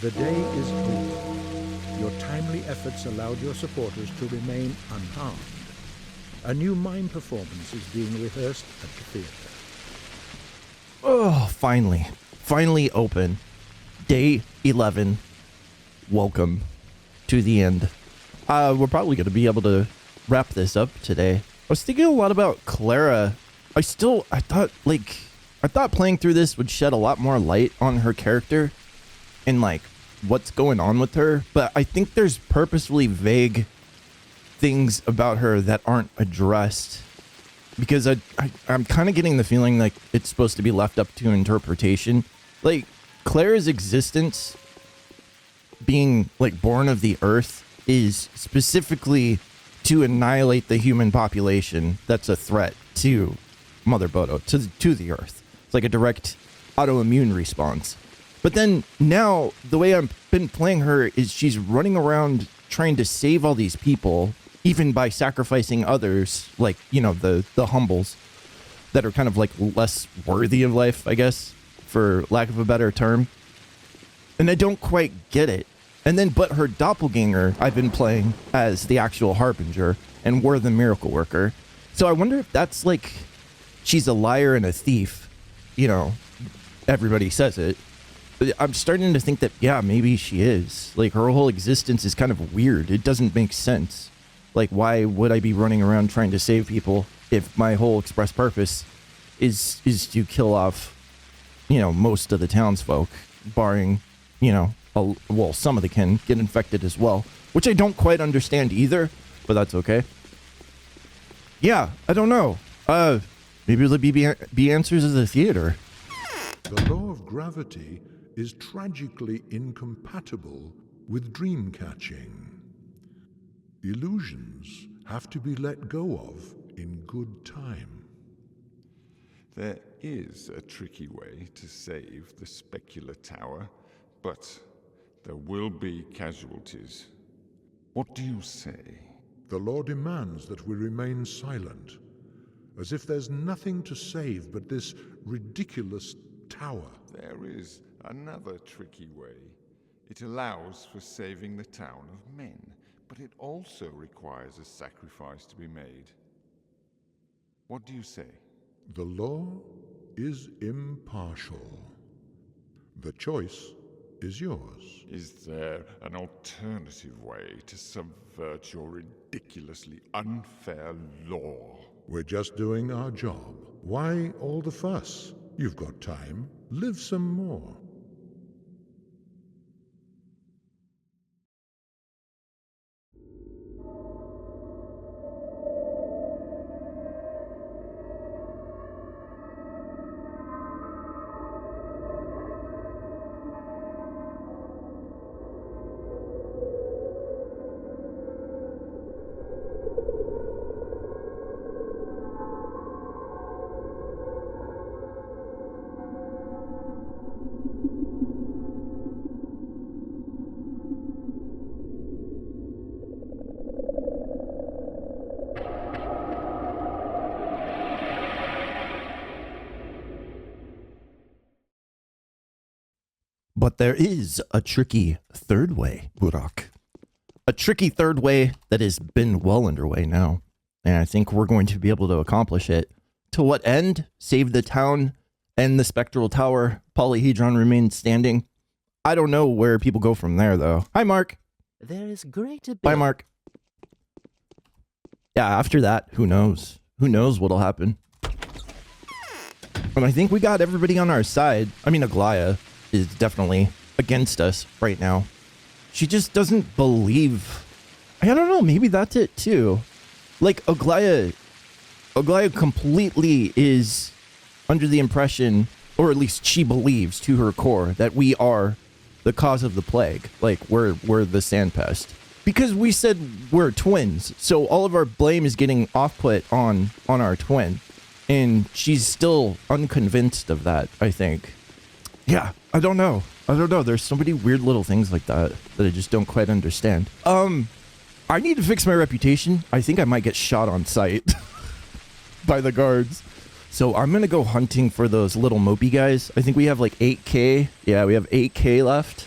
The day is over. Your timely efforts allowed your supporters to remain unharmed. A new mime performance is being rehearsed at the theater. Oh, finally. Finally open. Day 11. Welcome to the end. We're probably going to be able to wrap this up today. I was thinking a lot about Clara. I thought playing through this would shed a lot more light on her character and like what's going on with her, but I think there's purposefully vague things about her that aren't addressed because I'm kind of getting the feeling like it's supposed to be left up to interpretation. Like Clara's existence being like born of the earth is specifically to annihilate the human population that's a threat to Mother Bodo, to the earth. It's like a direct autoimmune response. But then now the way I've been playing her is she's running around trying to save all these people, even by sacrificing others, like, you know, the humbles that are kind of like less worthy of life, I guess, for lack of a better term. And I don't quite get it. And then, but her doppelganger, I've been playing as the actual Harbinger, and we're the miracle worker. So I wonder if that's like, she's a liar and a thief. You know, everybody says it. But I'm starting to think that, yeah, maybe she is. Like, her whole existence is kind of weird. It doesn't make sense. Like, why would I be running around trying to save people if my whole express purpose is to kill off, you know, most of the townsfolk, barring, you know, well, some of the kin get infected as well, which I don't quite understand either, but that's okay. Yeah, I don't know. Maybe it'll be answers of the theater. The law of gravity is tragically incompatible with dream catching. Illusions have to be let go of in good time. There is a tricky way to save the specular tower, but there will be casualties. What do you say? The law demands that we remain silent, as if there's nothing to save but this ridiculous tower. There is another tricky way. It allows for saving the town of men, but it also requires a sacrifice to be made. What do you say? The law is impartial. The choice is yours. Is there an alternative way to subvert your ridiculously unfair law? We're just doing our job. Why all the fuss? You've got time. Live some more. But there is a tricky third way, Burak. A tricky third way that has been well underway now. And I think we're going to be able to accomplish it. To what end? Save the town and the spectral tower. Polyhedron remains standing. I don't know where people go from there, though. Hi, Mark. There is great ability. Bye, Mark. Yeah, after that, who knows? Who knows what'll happen? And I think we got everybody on our side. I mean, Aglaya is definitely against us right now. She just doesn't believe. I don't know, maybe that's it too. Like Aglaya completely is under the impression, or at least she believes to her core, that we are the cause of the plague. Like we're the sand pest. Because we said we're twins, so all of our blame is getting off-put on our twin. And she's still unconvinced of that, I think. Yeah, I don't know. There's so many weird little things like that I just don't quite understand. I need to fix my reputation. I think I might get shot on sight by the guards. So I'm going to go hunting for those little mopey guys. I think we have like 8K. Yeah, we have 8K left.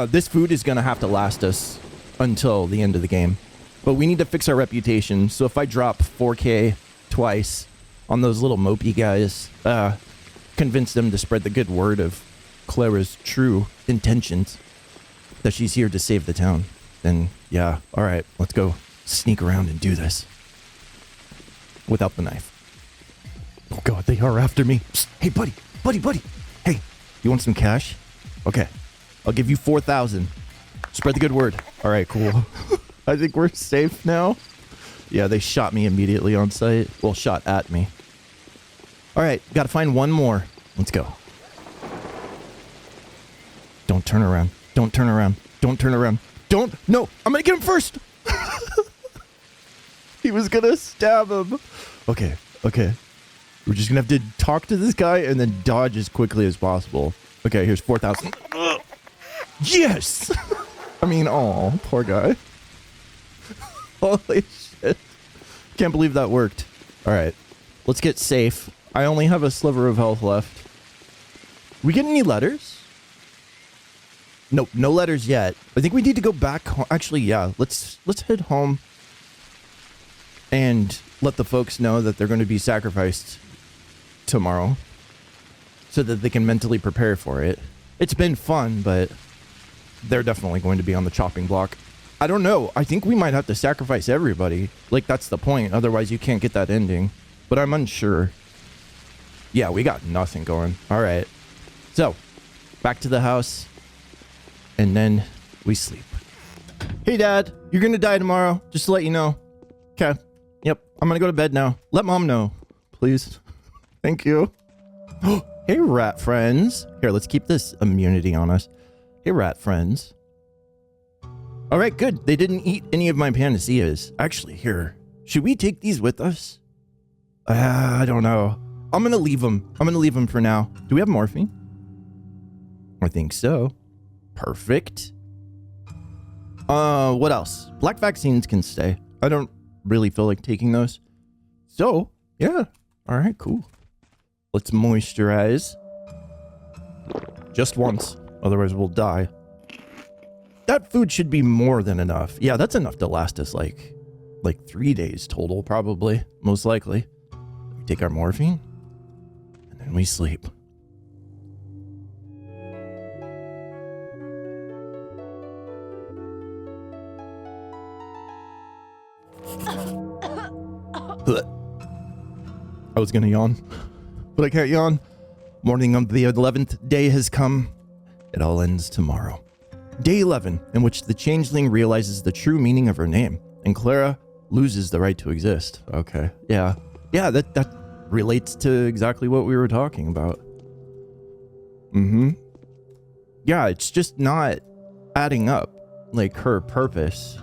This food is gonna have to last us until the end of the game. But we need to fix our reputation, so if I drop 4K twice on those little mopey guys, convince them to spread the good word of Clara's true intentions, that she's here to save the town, then yeah, alright, let's go sneak around and do this. Without the knife. Oh god, they are after me. Psst, hey buddy, buddy. Hey, you want some cash? Okay, I'll give you 4,000. Spread the good word. Alright, cool. I think we're safe now. Yeah, they shot me immediately on sight. Well, shot at me. Alright, gotta find one more. Let's go. Don't turn around. Don't turn around. Don't turn around. Don't. No, I'm gonna get him first. He was gonna stab him. Okay. We're just gonna have to talk to this guy and then dodge as quickly as possible. Okay, here's 4,000. Yes! I mean, oh, poor guy. Holy shit. Can't believe that worked. Alright, let's get safe. I only have a sliver of health left. We get any letters? Nope, no letters yet. I think we need to go back home. Actually, yeah, let's head home and let the folks know that they're going to be sacrificed tomorrow so that they can mentally prepare for it. It's been fun, but they're definitely going to be on the chopping block. I don't know. I think we might have to sacrifice everybody. Like, that's the point. Otherwise, you can't get that ending. But I'm unsure. Yeah, we got nothing going. All right. So, back to the house. And then we sleep. Hey, Dad. You're going to die tomorrow. Just to let you know. Okay. Yep. I'm going to go to bed now. Let Mom know. Please. Thank you. Hey, rat friends. Here, let's keep this immunity on us. Hey, rat friends. All right, good. They didn't eat any of my panaceas. Actually, here. Should we take these with us? I don't know. I'm going to leave them. I'm going to leave them for now. Do we have morphine? I think so. Perfect. What else? Black vaccines can stay. I don't really feel like taking those. So, yeah. All right, cool. Let's moisturize. Just once. Otherwise, we'll die. That food should be more than enough. Yeah, that's enough to last us like 3 days total, probably. Most likely. We take our morphine. And then we sleep. I was gonna yawn, but I can't yawn. Morning of the 11th day has come. It all ends tomorrow. Day 11, in which the changeling realizes the true meaning of her name, and Clara loses the right to exist. Okay, yeah, that relates to exactly what we were talking about. Yeah, it's just not adding up, like her purpose.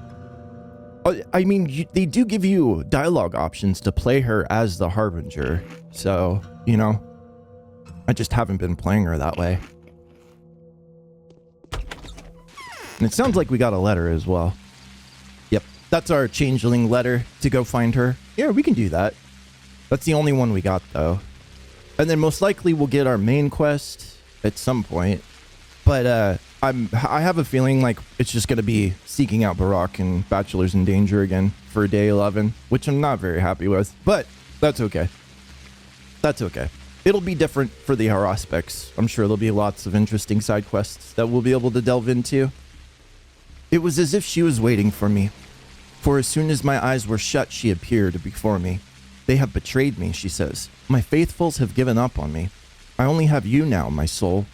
I mean, they do give you dialogue options to play her as the Harbinger, so, you know, I just haven't been playing her that way. And it sounds like we got a letter as well. Yep, that's our changeling letter to go find her. Yeah, we can do that. That's the only one we got, though. And then most likely we'll get our main quest at some point. But I have a feeling like it's just going to be seeking out Barak and Bachelors in Danger again for day 11, which I'm not very happy with. But that's okay. That's okay. It'll be different for the Haraspects. I'm sure there'll be lots of interesting side quests that we'll be able to delve into. It was as if she was waiting for me. For as soon as my eyes were shut, she appeared before me. They have betrayed me, she says. My faithfuls have given up on me. I only have you now, my soul.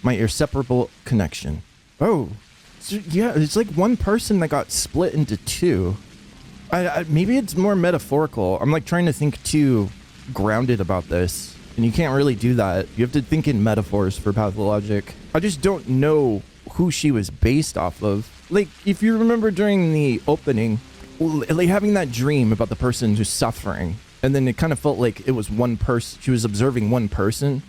My inseparable connection. Oh, so yeah, it's like one person that got split into two. Maybe it's more metaphorical. I'm like trying to think too grounded about this, and you can't really do that. You have to think in metaphors for Pathologic. I just don't know who she was based off of. Like, if you remember during the opening, like having that dream about the person who's suffering, and then it kind of felt like it was one person. She was observing one person.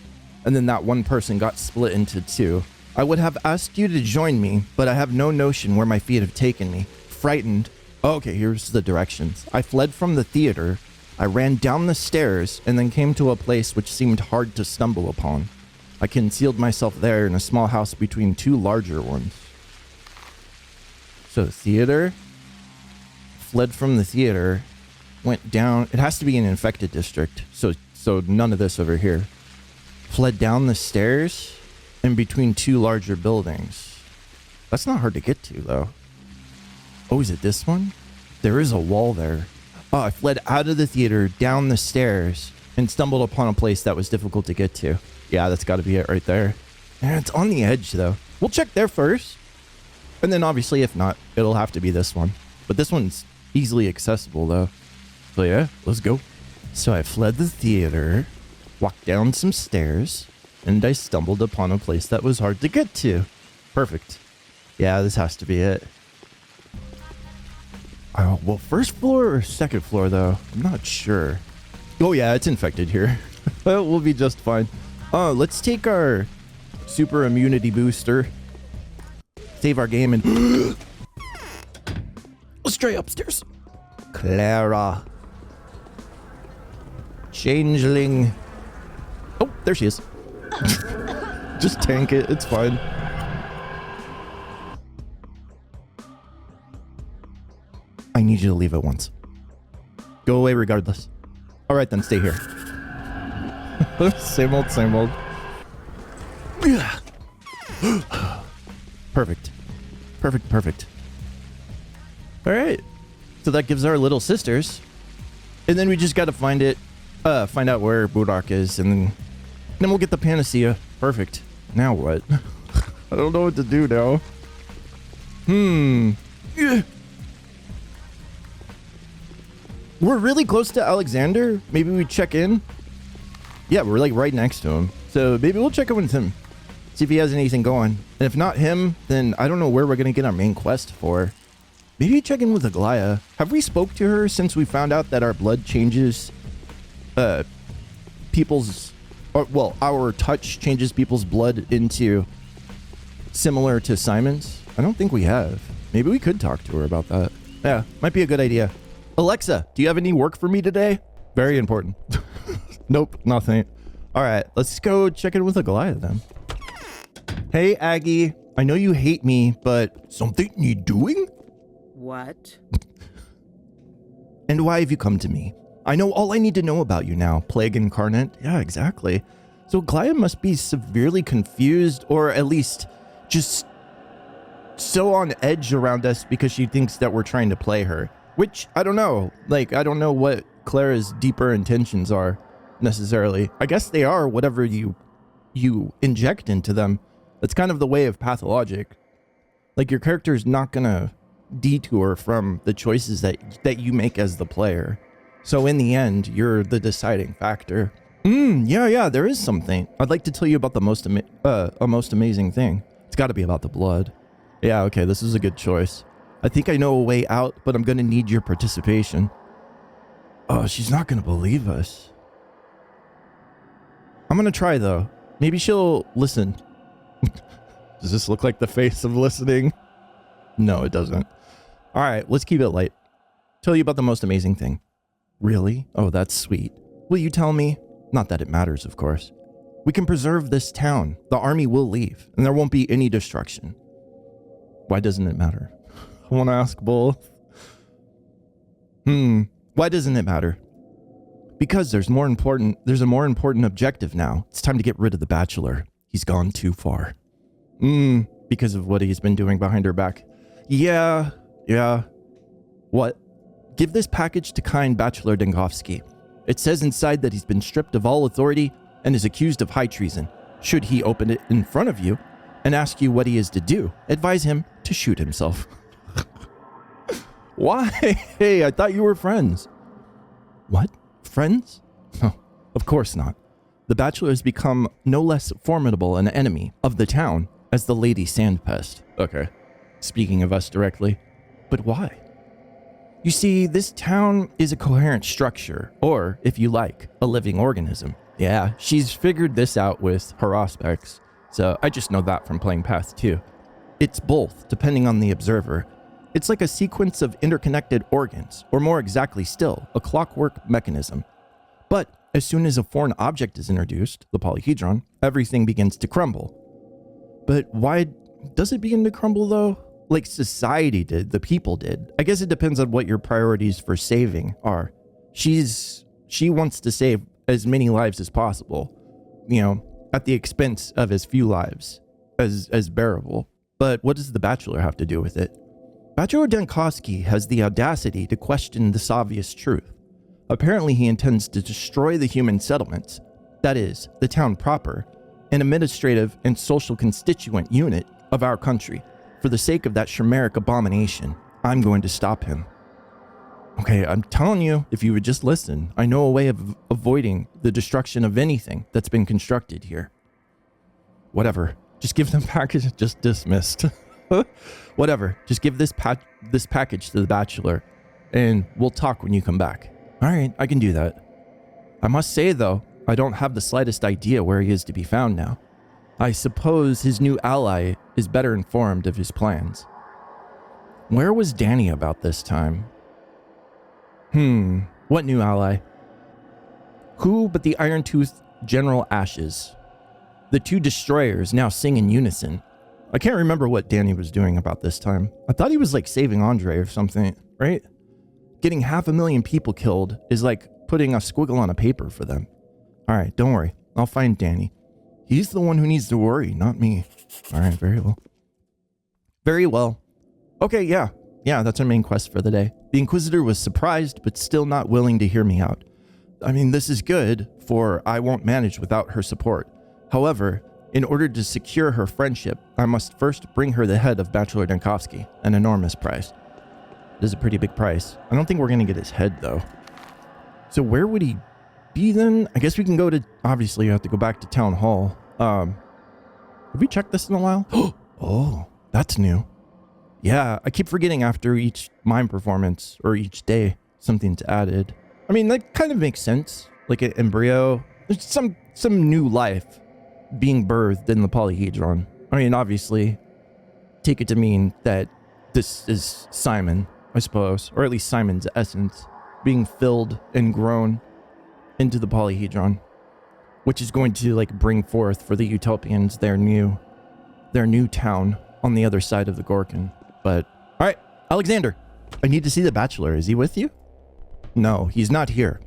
And then that one person got split into two. I would have asked you to join me, but I have no notion where my feet have taken me. Frightened. Okay, here's the directions. I fled from the theater. I ran down the stairs and then came to a place which seemed hard to stumble upon. I concealed myself there in a small house between two larger ones. So theater, fled from the theater, went down. It has to be an infected district. So none of this over here. Fled down the stairs in between two larger buildings. That's not hard to get to though. Oh, is it this one? There is a wall there. Oh, I fled out of the theater, down the stairs, and stumbled upon a place that was difficult to get to. Yeah, that's got to be it right there. And it's on the edge though. We'll check there first. And then obviously if not, it'll have to be this one. But this one's easily accessible though. So yeah, let's go. So I fled the theater, walked down some stairs, and I stumbled upon a place that was hard to get to. Perfect. Yeah, this has to be it. Oh, well, first floor or second floor though? I'm not sure. Oh yeah, it's infected here. We'll be just fine. Let's take our super immunity booster. Save our game and let's try upstairs. Clara. Changeling. Oh, there she is. Just tank it. It's fine. I need you to leave at once. Go away regardless. All right, then stay here. Same old, same old. Perfect. Perfect, perfect. All right. So that gives our little sisters. And then we just got to find out where Budak is, and then we'll get the panacea. Perfect. Now what? I don't know what to do now. We're really close to Alexander. Maybe we check in. Yeah, we're like right next to him. So maybe we'll check in with him. See if he has anything going. And if not him, then I don't know where we're going to get our main quest for. Maybe check in with Aglaya. Have we spoke to her since we found out that our blood changes our touch changes people's blood into similar to Simon's? I don't think we have. Maybe we could talk to her about that. Yeah, might be a good idea. Alexa, do you have any work for me today? Very important. Nope, nothing. All right, let's go check in with Aglaya then. Hey, Aggie. I know you hate me, but something need doing? What? And why have you come to me? I know all I need to know about you now, Plague Incarnate. Yeah, exactly. So Aglaya must be severely confused, or at least just so on edge around us because she thinks that we're trying to play her. Which, I don't know. Like, I don't know what Clara's deeper intentions are, necessarily. I guess they are whatever you inject into them. That's kind of the way of Pathologic. Like, your character's not gonna detour from the choices that you make as the player. So in the end, you're the deciding factor. Yeah, there is something. I'd like to tell you about the most amazing thing. It's gotta be about the blood. Yeah, okay, this is a good choice. I think I know a way out, but I'm gonna need your participation. Oh, she's not gonna believe us. I'm gonna try though. Maybe she'll listen. Does this look like the face of listening? No, it doesn't. All right, let's keep it light. Tell you about the most amazing thing. Really? Oh, that's sweet. Will you tell me? Not that it matters, of course. We can preserve this town. The army will leave, and there won't be any destruction. Why doesn't it matter? I want to ask both. Why doesn't it matter? Because there's a more important objective now. It's time to get rid of the Bachelor. He's gone too far. Because of what he's been doing behind her back. Yeah. What? Give this package to kind Bachelor Denkovsky. It says inside that he's been stripped of all authority and is accused of high treason. Should he open it in front of you and ask you what he is to do, advise him to shoot himself. Why? Hey, I thought you were friends. What? Friends? Oh, of course not. The Bachelor has become no less formidable an enemy of the town as the Lady Sandpest. Okay. Speaking of us directly. But why? You see, this town is a coherent structure, or, if you like, a living organism. Yeah, she's figured this out with her aspects, so I just know that from playing Path 2. It's both, depending on the observer. It's like a sequence of interconnected organs, or more exactly still, a clockwork mechanism. But as soon as a foreign object is introduced, the polyhedron, everything begins to crumble. But why does it begin to crumble though? like society did, the people did. I guess it depends on what your priorities for saving are. She wants to save as many lives as possible, you know, at the expense of as few lives as bearable. But what does the Bachelor have to do with it? Bachelor Dankovsky has the audacity to question this obvious truth. Apparently, he intends to destroy the human settlements, that is, the town proper, an administrative and social constituent unit of our country. For the sake of that chimeric abomination, I'm going to stop him. Okay, I'm telling you, if you would just listen, I know a way of avoiding the destruction of anything that's been constructed here. Whatever. Just give them package. Just dismissed. Whatever. Just give this package to the Bachelor, and we'll talk when you come back. All right, I can do that. I must say, though, I don't have the slightest idea where he is to be found now. I suppose his new ally is better informed of his plans. Where was Danny about this time? What new ally? Who but the Iron-Toothed General Ashes? The two destroyers now sing in unison. I can't remember what Danny was doing about this time. I thought he was like saving Andre or something, right? Getting 500,000 people killed is like putting a squiggle on a paper for them. All right, don't worry. I'll find Danny. He's the one who needs to worry, not me. All right, very well. Very well. Okay, yeah, that's our main quest for the day. The Inquisitor was surprised, but still not willing to hear me out. I mean, this is good, for I won't manage without her support. However, in order to secure her friendship, I must first bring her the head of Bachelor Dankovsky, an enormous price. It is a pretty big price. I don't think we're going to get his head, though. So where would he be then? I guess we can go to... Obviously, you have to go back to Town Hall. Have we checked this in a while? Oh, that's new. Yeah, I keep forgetting after each mime performance, or each day, something's added. I mean, that kind of makes sense. Like an embryo. There's some new life being birthed in the polyhedron. I mean, obviously, take it to mean that this is Simon, I suppose, or at least Simon's essence, being filled and grown into the polyhedron, which is going to like bring forth for the Utopians their new town on the other side of the Gorkin. But all right, Alexander, I need to see the Bachelor. Is he with you? No, he's not here,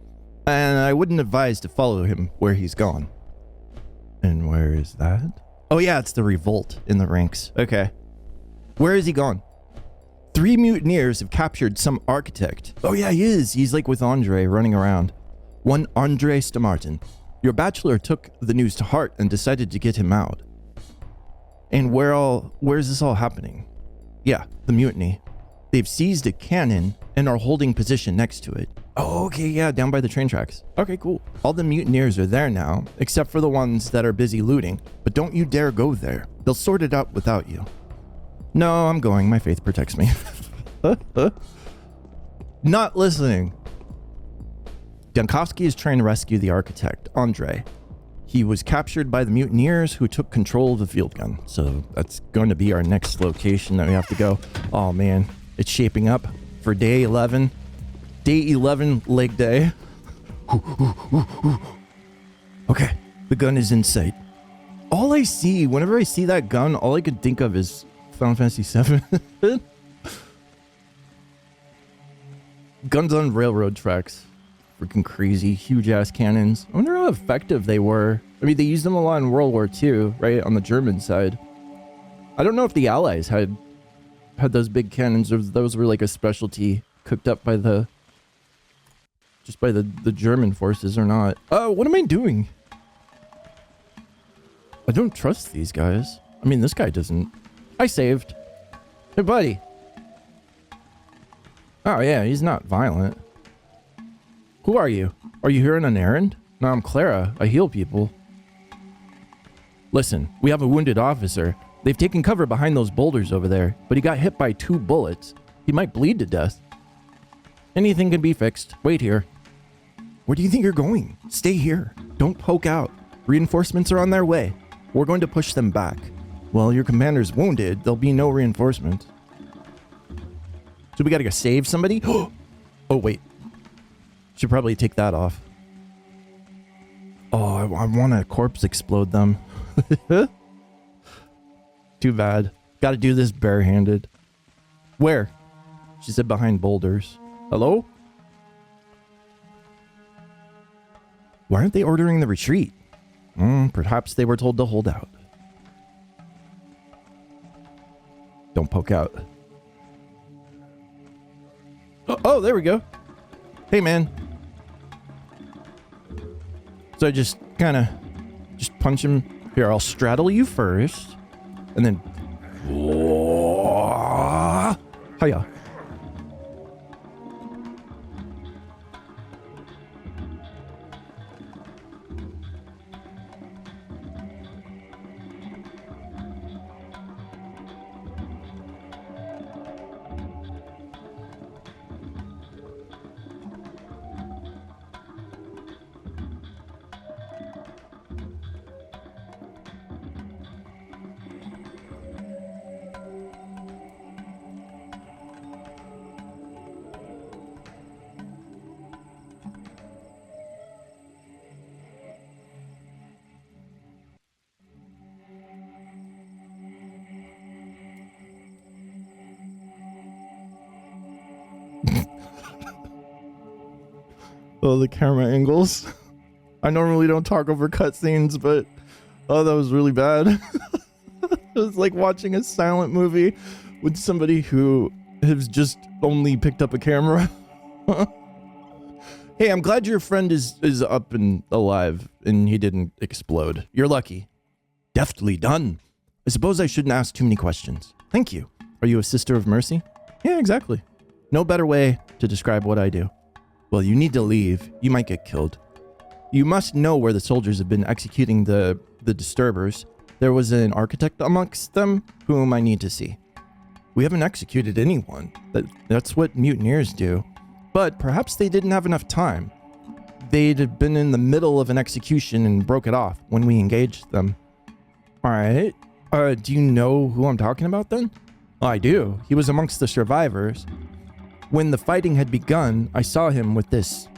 and I wouldn't advise to follow him where he's gone. And where is that? Oh yeah, it's the revolt in the ranks. Okay, where is he gone? 3 mutineers have captured some architect. Oh yeah, he is. He's like with Andre running around. One Andre Stamartin. Your Bachelor took the news to heart and decided to get him out. And where's this all happening? Yeah, the mutiny. They've seized a cannon and are holding position next to it. Oh, okay, yeah, down by the train tracks. Okay, cool. All the mutineers are there now, except for the ones that are busy looting. But don't you dare go there. They'll sort it out without you. No, I'm going. My faith protects me. Not listening. Dankovsky is trying to rescue the architect, Andre. He was captured by the mutineers who took control of the field gun. So that's going to be our next location that we have to go. Oh man, it's shaping up for day 11. Day 11 leg day. Okay, the gun is in sight. All I see, whenever I see that gun, all I could think of is Final Fantasy VII. Guns on railroad tracks. Freaking crazy, huge ass cannons. I wonder how effective they were. I mean, they used them a lot in World War II, right? On the German side. I don't know if the Allies had those big cannons, or those were like a specialty cooked up by the German forces or not. Oh, what am I doing? I don't trust these guys. I mean, this guy doesn't. I saved. Hey, buddy. Oh, yeah, he's not violent. Who are you? Are you here on an errand? No, I'm Clara. I heal people. Listen, we have a wounded officer. They've taken cover behind those boulders over there, but he got hit by 2 bullets. He might bleed to death. Anything can be fixed. Wait here. Where do you think you're going? Stay here. Don't poke out. Reinforcements are on their way. We're going to push them back. Well, your commander's wounded. There'll be no reinforcements. So we gotta go save somebody? Oh, wait. Should probably take that off. Oh, I want to corpse explode them. Too bad. Gotta do this barehanded. Where? She said behind boulders. Hello? Why aren't they ordering the retreat? Perhaps they were told to hold out. Don't poke out. Oh, there we go. Hey, man. So I just kind of just punch him. Here, I'll straddle you first. And then... Hiya. Oh, the camera angles. I normally don't talk over cutscenes, but oh, that was really bad. It was like watching a silent movie with somebody who has just only picked up a camera. Hey, I'm glad your friend is up and alive and he didn't explode. You're lucky. Deftly done. I suppose I shouldn't ask too many questions. Thank you. Are you a sister of mercy? Yeah, exactly. No better way to describe what I do. Well, you need to leave. You might get killed. You must know where the soldiers have been executing the disturbers. There was an architect amongst them whom I need to see. We haven't executed anyone. That's what mutineers do. But perhaps they didn't have enough time. They'd have been in the middle of an execution and broke it off when we engaged them. All right. Do you know who I'm talking about then? Oh, I do. He was amongst the survivors. When the fighting had begun, I saw him with this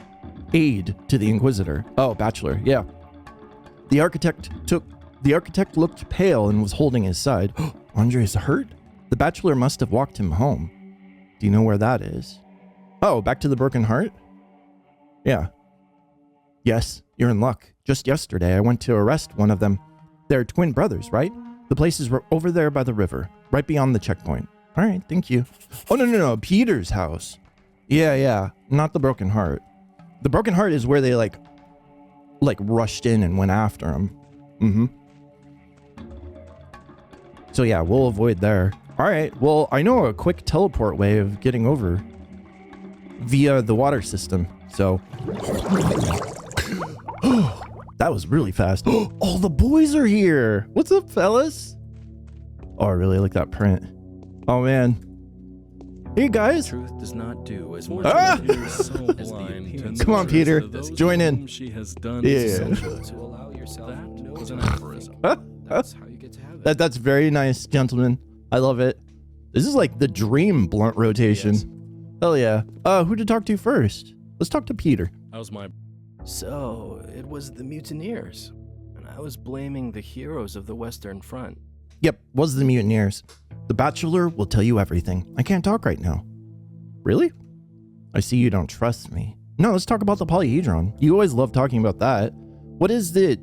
aide to the Inquisitor. Oh, Bachelor, yeah. The architect looked pale and was holding his side. Andre is hurt? The Bachelor must have walked him home. Do you know where that is? Oh, back to the Broken Heart? Yeah. Yes, you're in luck. Just yesterday, I went to arrest one of them. They're twin brothers, right? The place is over there by the river, right beyond the checkpoint. All right, thank you. Oh, no, Peter's house. Yeah, not the Broken Heart. The Broken Heart is where they like rushed in and went after him. So yeah, we'll avoid there. All right, well, I know a quick teleport way of getting over via the water system, so... That was really fast. All the boys are here. What's up, fellas? Oh, I really like that print. Oh, man. Hey, guys. Truth does not do as much as so blind. Come on, Peter. Join in. She has done To allow yourself that was an aphorism. That's how you get to have it. That's very nice, gentlemen. I love it. This is like the dream blunt rotation. Yes. Hell yeah. Who to talk to first? Let's talk to Peter. How's my... So, it was the mutineers, and I was blaming the heroes of the Western Front. Yep, was the mutineers. The Bachelor will tell you everything. I can't talk right now. Really? I see you don't trust me. No, let's talk about the polyhedron. You always love talking about that. What is this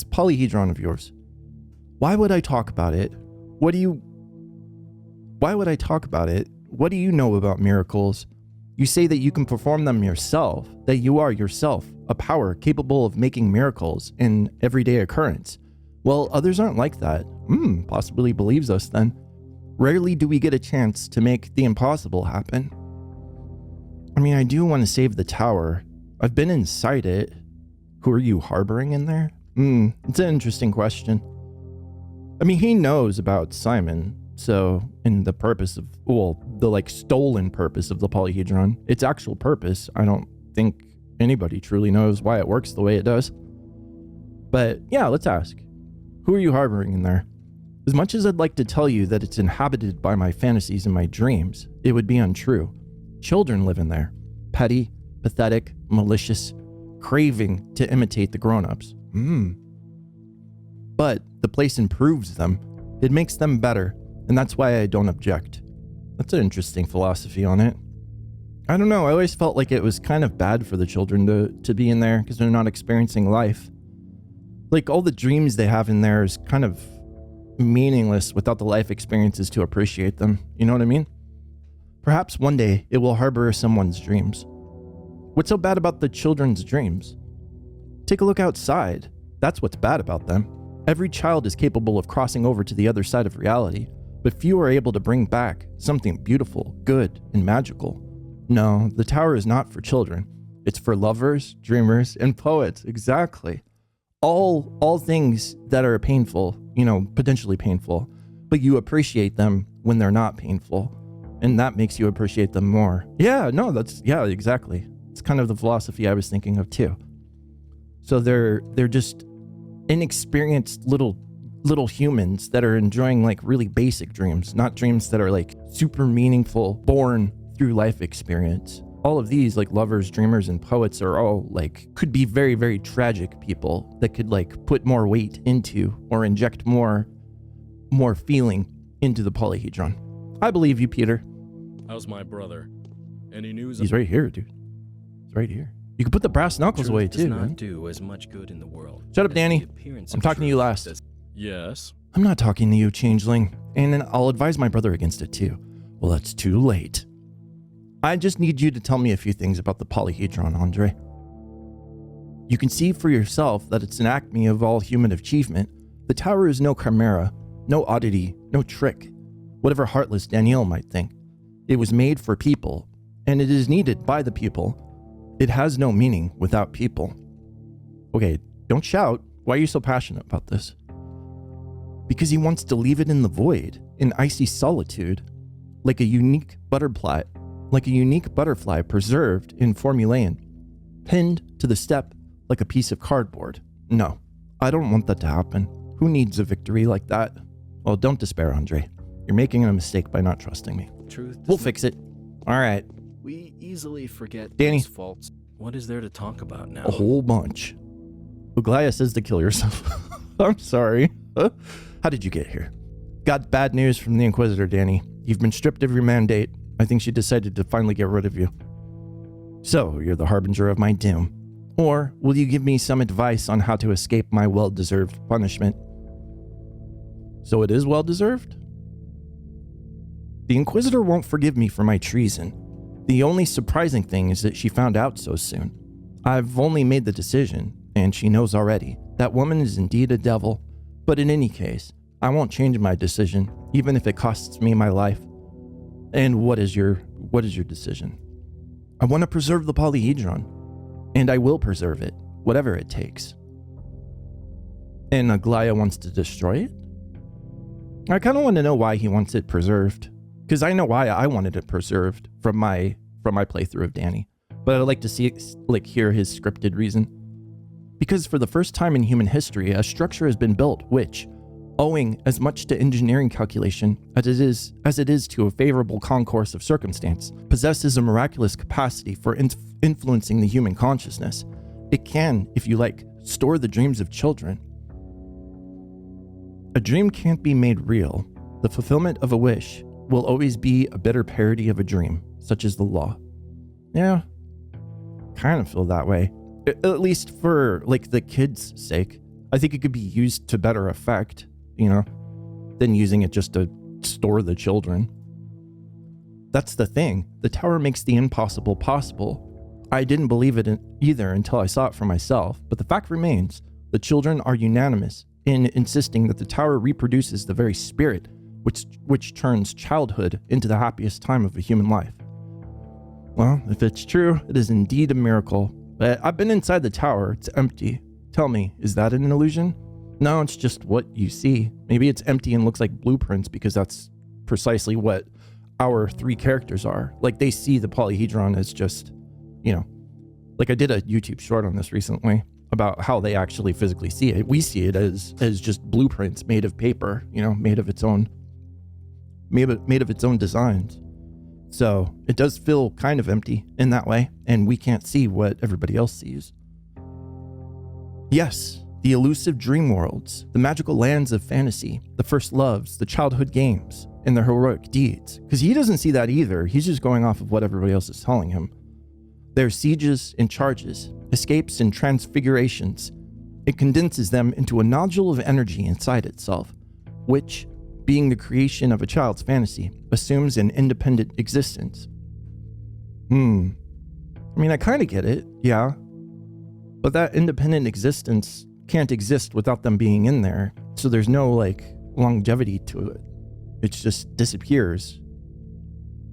polyhedron of yours? Why would I talk about it? Why would I talk about it? What do you know about miracles? You say that you can perform them yourself, that you are yourself a power capable of making miracles in everyday occurrence. Well, others aren't like that. Possibly believes us then. Rarely do we get a chance to make the impossible happen. I mean, I do want to save the tower. I've been inside it. Who are you harboring in there? It's an interesting question. I mean, he knows about Simon, so in the purpose of, well, the like stolen purpose of the polyhedron, its actual purpose, I don't think anybody truly knows why it works the way it does. But yeah, let's ask. Who are you harboring in there? As much as I'd like to tell you that it's inhabited by my fantasies and my dreams, it would be untrue. Children live in there. Petty, pathetic, malicious, craving to imitate the grown-ups. But the place improves them. It makes them better, and that's why I don't object. That's an interesting philosophy on it. I don't know. I always felt like it was kind of bad for the children to be in there because they're not experiencing life. Like, all the dreams they have in there is kind of meaningless without the life experiences to appreciate them. You know what I mean? Perhaps one day it will harbor someone's dreams. What's so bad about the children's dreams? Take a look outside. That's what's bad about them. Every child is capable of crossing over to the other side of reality, but few are able to bring back something beautiful, good, and magical. No, the tower is not for children. It's for lovers, dreamers, and poets. Exactly. All things that are painful, potentially painful, but you appreciate them when they're not painful, and that makes you appreciate them more. Yeah, exactly. It's kind of the philosophy I was thinking of too. So they're just inexperienced little humans that are enjoying like really basic dreams, not dreams that are like super meaningful, born through life experience. All of these, like lovers, dreamers, and poets, are all like, could be very, very tragic people that could like put more weight into or inject more feeling into the polyhedron. I believe you, Peter. How's my brother? Any news? He's right here, dude. He's right here. You can put the brass knuckles away too, does not man. do as much good in the world. Shut up, as Danny. the appearance I'm of talking to you truth last. does. Yes. I'm not talking to you, changeling, and then I'll advise my brother against it too. Well, that's too late. I just need you to tell me a few things about the polyhedron, Andre. You can see for yourself that it's an acme of all human achievement. The tower is no chimera, no oddity, no trick, whatever heartless Danielle might think. It was made for people, and it is needed by the people. It has no meaning without people. Okay, don't shout. Why are you so passionate about this? Because he wants to leave it in the void, in icy solitude, like a unique butterfly preserved in formulae, pinned to the step like a piece of cardboard. No, I don't want that to happen. Who needs a victory like that? Well, don't despair, Andre. You're making a mistake by not trusting me. Truth. We'll fix it. All right. We easily forget Danny. those faults. What is there to talk about now? A whole bunch. Uglaya says to kill yourself. I'm sorry. How did you get here? Got bad news from the Inquisitor, Danny. You've been stripped of your mandate. I think she decided to finally get rid of you. So, you're the harbinger of my doom. Or will you give me some advice on how to escape my well-deserved punishment? So it is well-deserved? The Inquisitor won't forgive me for my treason. The only surprising thing is that she found out so soon. I've only made the decision, and she knows already. That woman is indeed a devil. But in any case, I won't change my decision, even if it costs me my life. And what is your decision? I want to preserve the polyhedron, and I will preserve it, whatever it takes. And Aglaya wants to destroy it? I kind of want to know why he wants it preserved, because I know why I wanted it preserved from my playthrough of Danny, but I'd like to hear his scripted reason. Because for the first time in human history, a structure has been built which, owing as much to engineering calculation as it is to a favorable concourse of circumstance, possesses a miraculous capacity for influencing the human consciousness. It can, if you like, store the dreams of children. A dream can't be made real. The fulfillment of a wish will always be a bitter parody of a dream, such as the law. Yeah, kind of feel that way. At least for, like, the kids' sake. I think it could be used to better effect, than using it just to store the children. That's the thing. The tower makes the impossible possible. I didn't believe it either until I saw it for myself, but the fact remains, the children are unanimous in insisting that the tower reproduces the very spirit which turns childhood into the happiest time of a human life. Well, if it's true, it is indeed a miracle. But I've been inside the tower. It's empty. Tell me, is that an illusion? No, it's just what you see. Maybe it's empty and looks like blueprints because that's precisely what our three characters are. Like, they see the polyhedron as just, like I did a YouTube short on this recently about how they actually physically see it. We see it as just blueprints made of paper, made of its own designs. So it does feel kind of empty in that way, and we can't see what everybody else sees. Yes, the elusive dream worlds, the magical lands of fantasy, the first loves, the childhood games, in their heroic deeds, because he doesn't see that either. He's just going off of what everybody else is telling him. Their sieges and charges, escapes and transfigurations. It condenses them into a nodule of energy inside itself, which, being the creation of a child's fantasy, assumes an independent existence. I mean, I kind of get it, yeah. But that independent existence can't exist without them being in there, so there's no, like, longevity to it. It just disappears.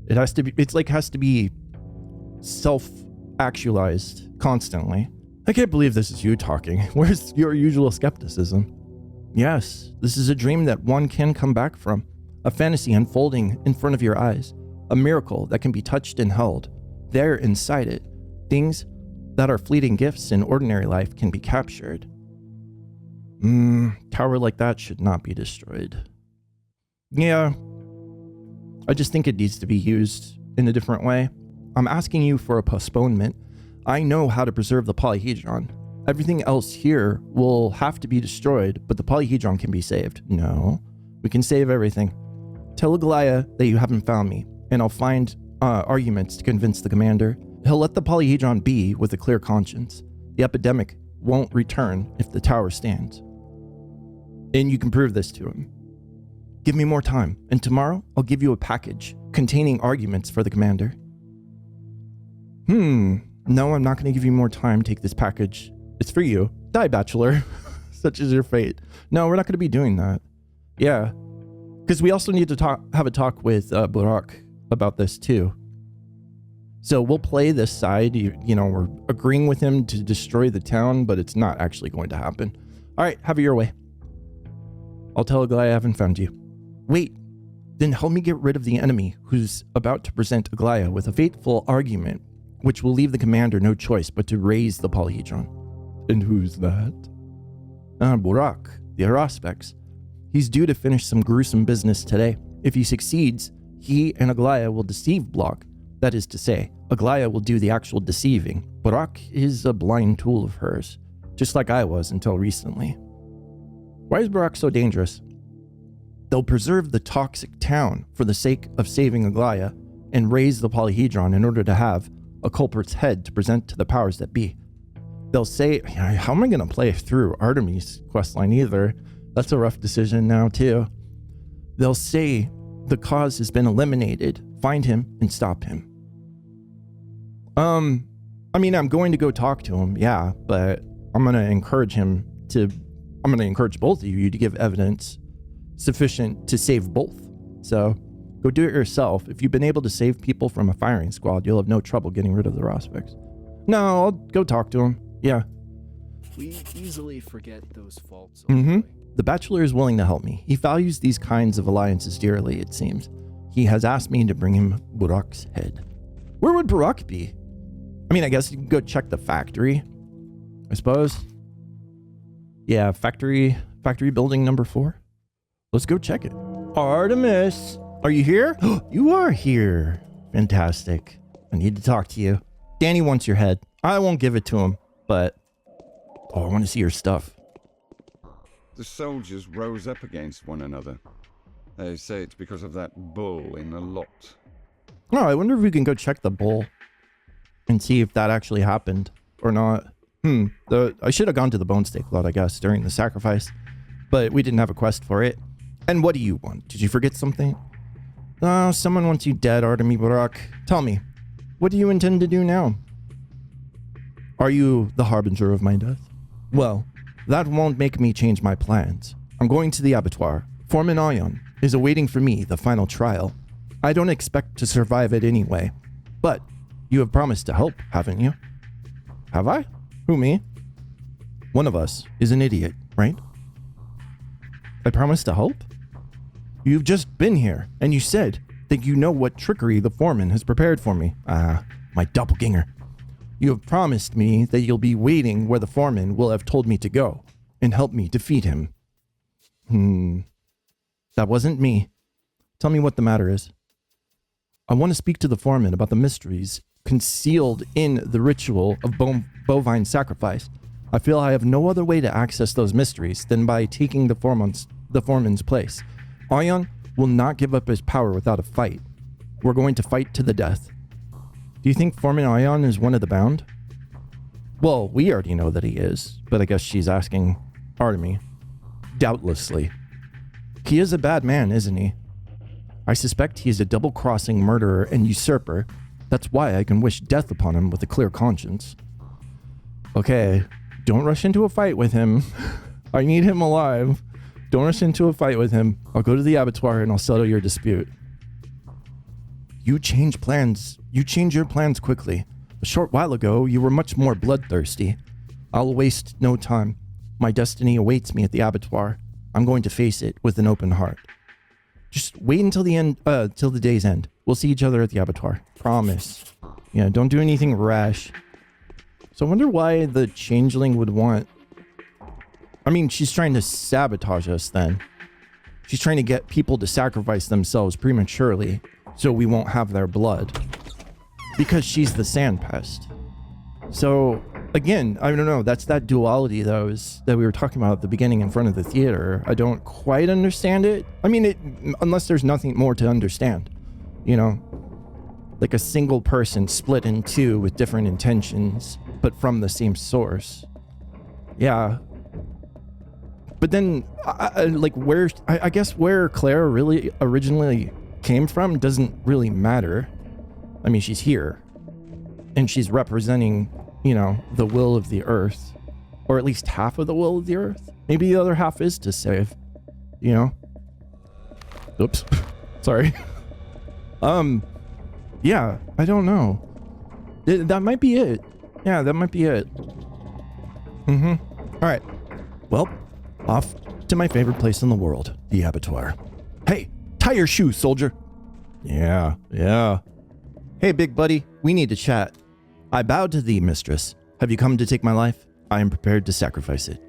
It has to be self-actualized constantly. I can't believe this is you talking. Where's your usual skepticism? Yes, this is a dream that one can come back from. A fantasy unfolding in front of your eyes. A miracle that can be touched and held. There inside it, things that are fleeting gifts in ordinary life can be captured. Tower like that should not be destroyed. Yeah, I just think it needs to be used in a different way. I'm asking you for a postponement. I know how to preserve the polyhedron. Everything else here will have to be destroyed, but the polyhedron can be saved. No, we can save everything. Tell Aglaya that you haven't found me, and I'll find arguments to convince the commander. He'll let the polyhedron be with a clear conscience. The epidemic won't return if the tower stands. And you can prove this to him. Give me more time, and tomorrow I'll give you a package containing arguments for the commander. No, I'm not going to give you more time. Take this package. It's for you. Die, bachelor. Such is your fate. No, we're not going to be doing that. Yeah. Because we also need to have a talk with Burak about this too. So we'll play this side. You know, we're agreeing with him to destroy the town, but it's not actually going to happen. All right, have it your way. I'll tell Aglaya I haven't found you. Wait, then help me get rid of the enemy who's about to present Aglaya with a fateful argument, which will leave the commander no choice but to raise the polyhedron. And who's that? Burak, the Araspeks. He's due to finish some gruesome business today. If he succeeds, he and Aglaya will deceive Block. That is to say, Aglaya will do the actual deceiving. Burak is a blind tool of hers, just like I was until recently. Why is Burak so dangerous? They'll preserve the toxic town for the sake of saving Aglaya and raise the polyhedron in order to have a culprit's head to present to the powers that be. They'll say, how am I going to play through Artemis' questline either? That's a rough decision now too. They'll say the cause has been eliminated. Find him and stop him. I mean, I'm going to go talk to him, yeah, but I'm going to encourage both of you to give evidence sufficient to save both. So go do it yourself. If you've been able to save people from a firing squad, you'll have no trouble getting rid of the Rospects. No, I'll go talk to him. Yeah. We easily forget those faults. The Bachelor is willing to help me. He values these kinds of alliances dearly, it seems. He has asked me to bring him Burak's head. Where would Burak be? I mean, I guess you can go check the factory, I suppose. Yeah, factory building number 4. Let's go check it. Artemis, are you here? You are here. Fantastic. I need to talk to you. Danny wants your head. I won't give it to him, but I want to see your stuff. The soldiers rose up against one another. They say it's because of that bull in the lot. Oh, I wonder if we can go check the bull and see if that actually happened or not. I should have gone to the bone stake lot, I guess, during the sacrifice, but we didn't have a quest for it. And what do you want? Did you forget something? Oh, someone wants you dead, Artemis Burak. Tell me, what do you intend to do now? Are you the harbinger of my death? Well, that won't make me change my plans. I'm going to the abattoir. Foreman Ion is awaiting for me the final trial. I don't expect to survive it anyway. But you have promised to help, haven't you? Have I? Who, me? One of us is an idiot, right? I promised to help? You've just been here, and you said that you know what trickery the foreman has prepared for me. My doppelganger. You have promised me that you'll be waiting where the foreman will have told me to go, and help me defeat him. That wasn't me. Tell me what the matter is. I want to speak to the foreman about the mysteries concealed in the ritual of bovine sacrifice. I feel I have no other way to access those mysteries than by taking the foreman's place. Ion will not give up his power without a fight. We're going to fight to the death. Do you think Foreman Ion is one of the bound? Well, we already know that he is, but I guess she's asking Artemy. Doubtlessly. He is a bad man, isn't he? I suspect he is a double-crossing murderer and usurper. That's why I can wish death upon him with a clear conscience. Okay, don't rush into a fight with him. I need him alive. Don't rush into a fight with him. I'll go to the abattoir and I'll settle your dispute. You change plans. You change your plans quickly. A short while ago, you were much more bloodthirsty. I'll waste no time. My destiny awaits me at the abattoir. I'm going to face it with an open heart. Just wait until the end, till the day's end. We'll see each other at the abattoir. Promise. Yeah, don't do anything rash. So I wonder why the changeling would want... I mean, she's trying to sabotage us then. She's trying to get people to sacrifice themselves prematurely so we won't have their blood. Because she's the sand pest. So, again, I don't know. That's that duality that we were talking about at the beginning in front of the theater. I don't quite understand it. I mean, unless there's nothing more to understand. You know? Like a single person split in two with different intentions, but from the same source. Yeah. But then, I guess where Claire really originally came from doesn't really matter. I mean, she's here. And she's representing, you know, the will of the earth. Or at least half of the will of the earth. Maybe the other half is to save. You know? Oops. Sorry. Yeah, I don't know. That might be it. Yeah, that might be it. Alright. Well, off to my favorite place in the world, the abattoir. Hey, tie your shoes, soldier. Yeah. Hey, big buddy, we need to chat. I bow to thee, mistress. Have you come to take my life? I am prepared to sacrifice it.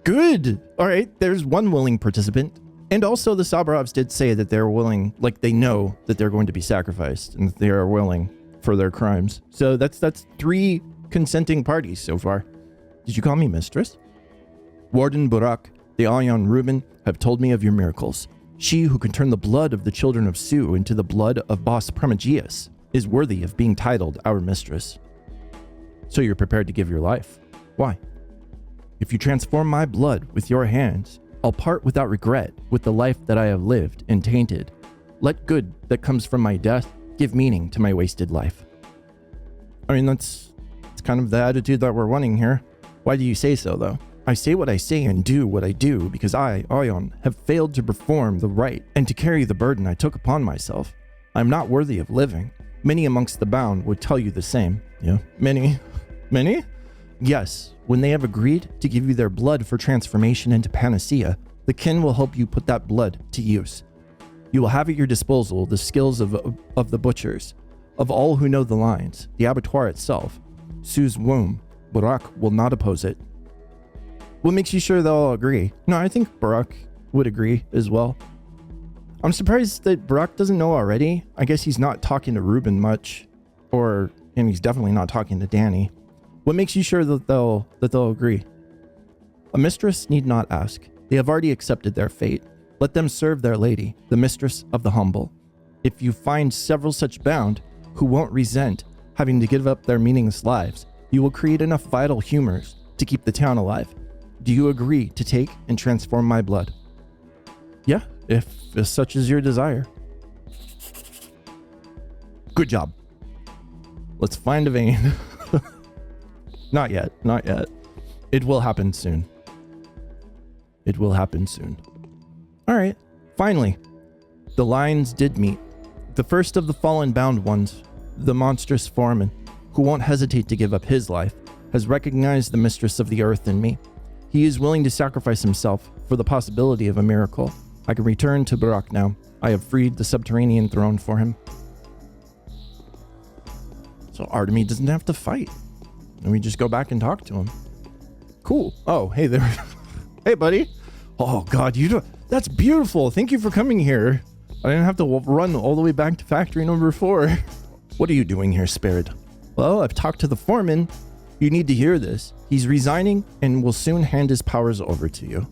Good. All right, there's one willing participant. And also the Sabrovs did say that they're willing, like they know that they're going to be sacrificed and that they are willing for their crimes. So that's 3 consenting parties so far. Did you call me mistress? Warden Burak, the Ion Reuben have told me of your miracles. She who can turn the blood of the children of Su into the blood of Boss Premagius is worthy of being titled our mistress. So you're prepared to give your life. Why? If you transform my blood with your hands, I'll part without regret with the life that I have lived and tainted. Let good that comes from my death give meaning to my wasted life. I mean, that's kind of the attitude that we're wanting here. Why do you say so, though? I say what I say and do what I do because I, Ion, have failed to perform the right and to carry the burden I took upon myself. I'm not worthy of living. Many amongst the bound would tell you the same. Yeah, many? Many? Yes, when they have agreed to give you their blood for transformation into panacea, the kin will help you put that blood to use. You will have at your disposal the skills of the butchers, of all who know the lines, the abattoir itself, Su's womb. Burak will not oppose it. What makes you sure they'll all agree? No, I think Burak would agree as well. I'm surprised that Burak doesn't know already. I guess he's not talking to Reuben much, and he's definitely not talking to Danny. What makes you sure that they'll agree? A mistress need not ask. They have already accepted their fate. Let them serve their lady, the mistress of the humble. If you find several such bound who won't resent having to give up their meaningless lives, you will create enough vital humors to keep the town alive. Do you agree to take and transform my blood? Yeah, if such is your desire. Good job. Let's find a vein. Not yet. It will happen soon. All right, finally. The lines did meet. The first of the fallen bound ones, the monstrous foreman, who won't hesitate to give up his life, has recognized the mistress of the earth in me. He is willing to sacrifice himself for the possibility of a miracle. I can return to Burak now. I have freed the subterranean throne for him. So Artemy doesn't have to fight. And we just go back and talk to him. Cool. Oh, hey there. Hey, buddy. Oh, God, that's beautiful. Thank you for coming here. I didn't have to run all the way back to factory number 4. What are you doing here, Spirit? Well, I've talked to the foreman. You need to hear this. He's resigning and will soon hand his powers over to you.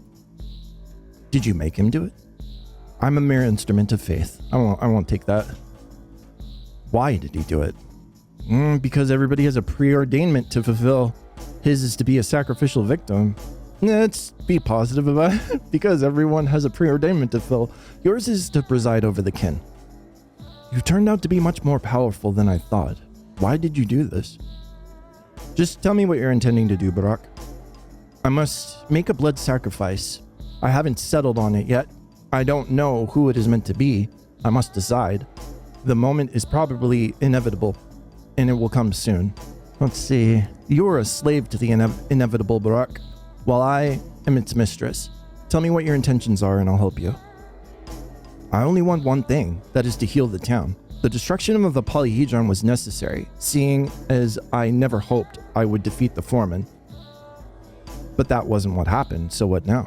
Did you make him do it? I'm a mere instrument of faith. I won't take that. Why did he do it? Because everybody has a preordainment to fulfill. His is to be a sacrificial victim. Let's be positive about it. Because everyone has a preordainment to fill. Yours is to preside over the kin. You turned out to be much more powerful than I thought. Why did you do this? Just tell me what you're intending to do, Barak. I must make a blood sacrifice. I haven't settled on it yet. I don't know who it is meant to be. I must decide. The moment is probably inevitable, and it will come soon. Let's see. You are a slave to the inevitable, Barak, while I am its mistress. Tell me what your intentions are, and I'll help you. I only want one thing, that is to heal the town. The destruction of the polyhedron was necessary, seeing as I never hoped I would defeat the foreman. But that wasn't what happened, so what now?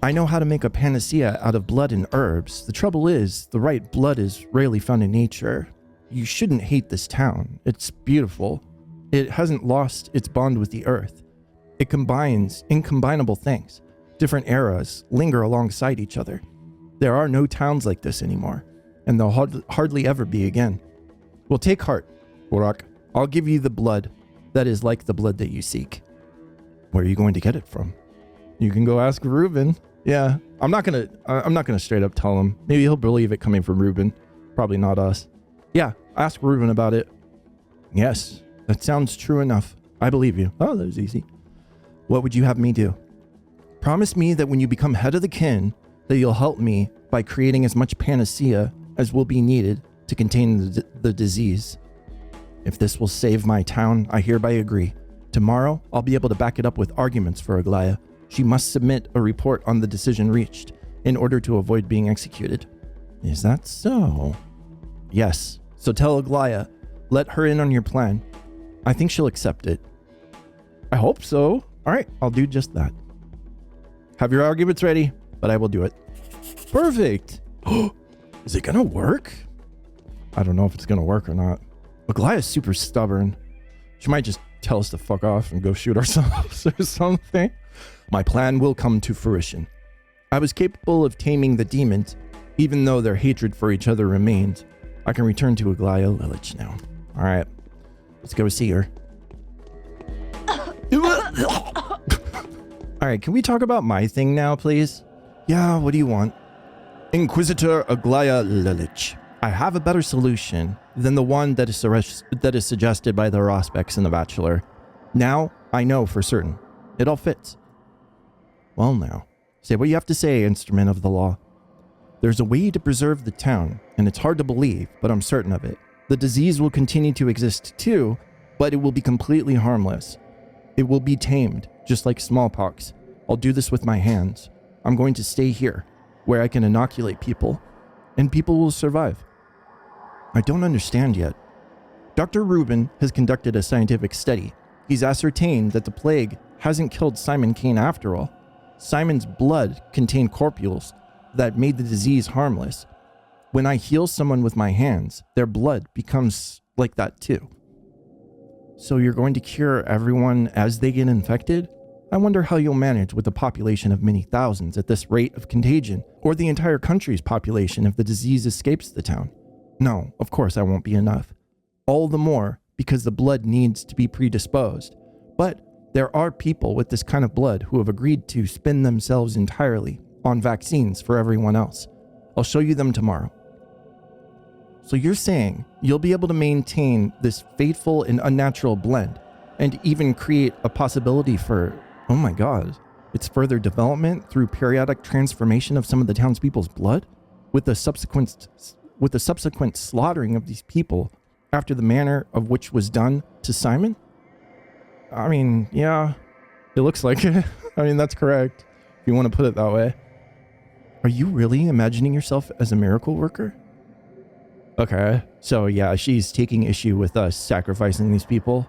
I know how to make a panacea out of blood and herbs. The trouble is, the right blood is rarely found in nature. You shouldn't hate this town. It's beautiful. It hasn't lost its bond with the earth. It combines incombinable things. Different eras linger alongside each other. There are no towns like this anymore, and there'll hardly ever be again. Well, take heart, Barak. I'll give you the blood that is like the blood that you seek. Where are you going to get it from? You can go ask Reuben. Yeah, I'm not gonna straight up tell him. Maybe he'll believe it coming from Reuben. Probably not us. Yeah, ask Reuben about it. Yes, that sounds true enough. I believe you. Oh, that was easy. What would you have me do? Promise me that when you become head of the kin, that you'll help me by creating as much panacea as will be needed to contain the disease. If this will save my town, I hereby agree. Tomorrow, I'll be able to back it up with arguments for Aglaya. She must submit a report on the decision reached in order to avoid being executed. Is that so? Yes. So tell Aglaya, let her in on your plan. I think she'll accept it. I hope so. All right, I'll do just that. Have your arguments ready, but I will do it. Perfect. Is it gonna work? I don't know if it's gonna work or not. Aglaya's super stubborn. She might just tell us to fuck off and go shoot ourselves or something. My plan will come to fruition. I was capable of taming the demons, even though their hatred for each other remains. I can return to Aglaya Lilich now. All right, let's go see her. All right, can we talk about my thing now, please? Yeah, what do you want? Inquisitor Aglaya Lilich. I have a better solution than the one that is suggested by the Rosbecks and the Bachelor. Now, I know for certain. It all fits. Well now, say what you have to say, instrument of the law. There's a way to preserve the town, and it's hard to believe, but I'm certain of it. The disease will continue to exist too, but it will be completely harmless. It will be tamed, just like smallpox. I'll do this with my hands. I'm going to stay here, where I can inoculate people, and people will survive. I don't understand yet. Dr. Reuben has conducted a scientific study. He's ascertained that the plague hasn't killed Simon Kane after all. Simon's blood contained corpuscles that made the disease harmless. When I heal someone with my hands, their blood becomes like that too. So you're going to cure everyone as they get infected? I wonder how you'll manage with a population of many thousands at this rate of contagion, or the entire country's population if the disease escapes the town. No, of course I won't be enough. All the more because the blood needs to be predisposed. But there are people with this kind of blood who have agreed to spend themselves entirely on vaccines for everyone else. I'll show you them tomorrow. So you're saying you'll be able to maintain this fateful and unnatural blend and even create a possibility for, oh my god, its further development through periodic transformation of some of the townspeople's blood with the subsequent slaughtering of these people after the manner of which was done to Simon? I mean, yeah, it looks like it. I mean, that's correct, if you want to put it that way. Are you really imagining yourself as a miracle worker? Okay, so yeah, she's taking issue with us sacrificing these people.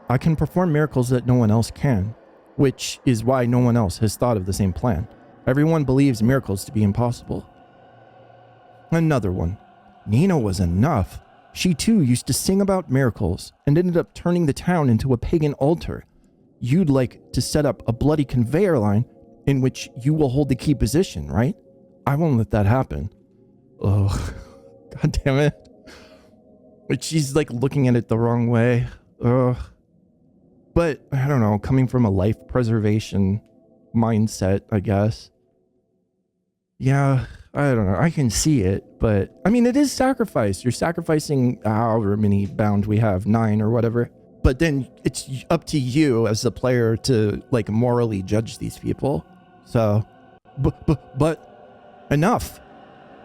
I can perform miracles that no one else can, which is why no one else has thought of the same plan. Everyone believes miracles to be impossible. Another one. Nina was enough. She too used to sing about miracles and ended up turning the town into a pagan altar. You'd like to set up a bloody conveyor line in which you will hold the key position, right? I won't let that happen. Oh, god damn it. But she's like looking at it the wrong way. Ugh. But I don't know, coming from a life preservation mindset, I guess. Yeah, I don't know. I can see it, but I mean, it is sacrifice. You're sacrificing however many bound we have, 9 or whatever. But then it's up to you as the player to like morally judge these people. So, but enough.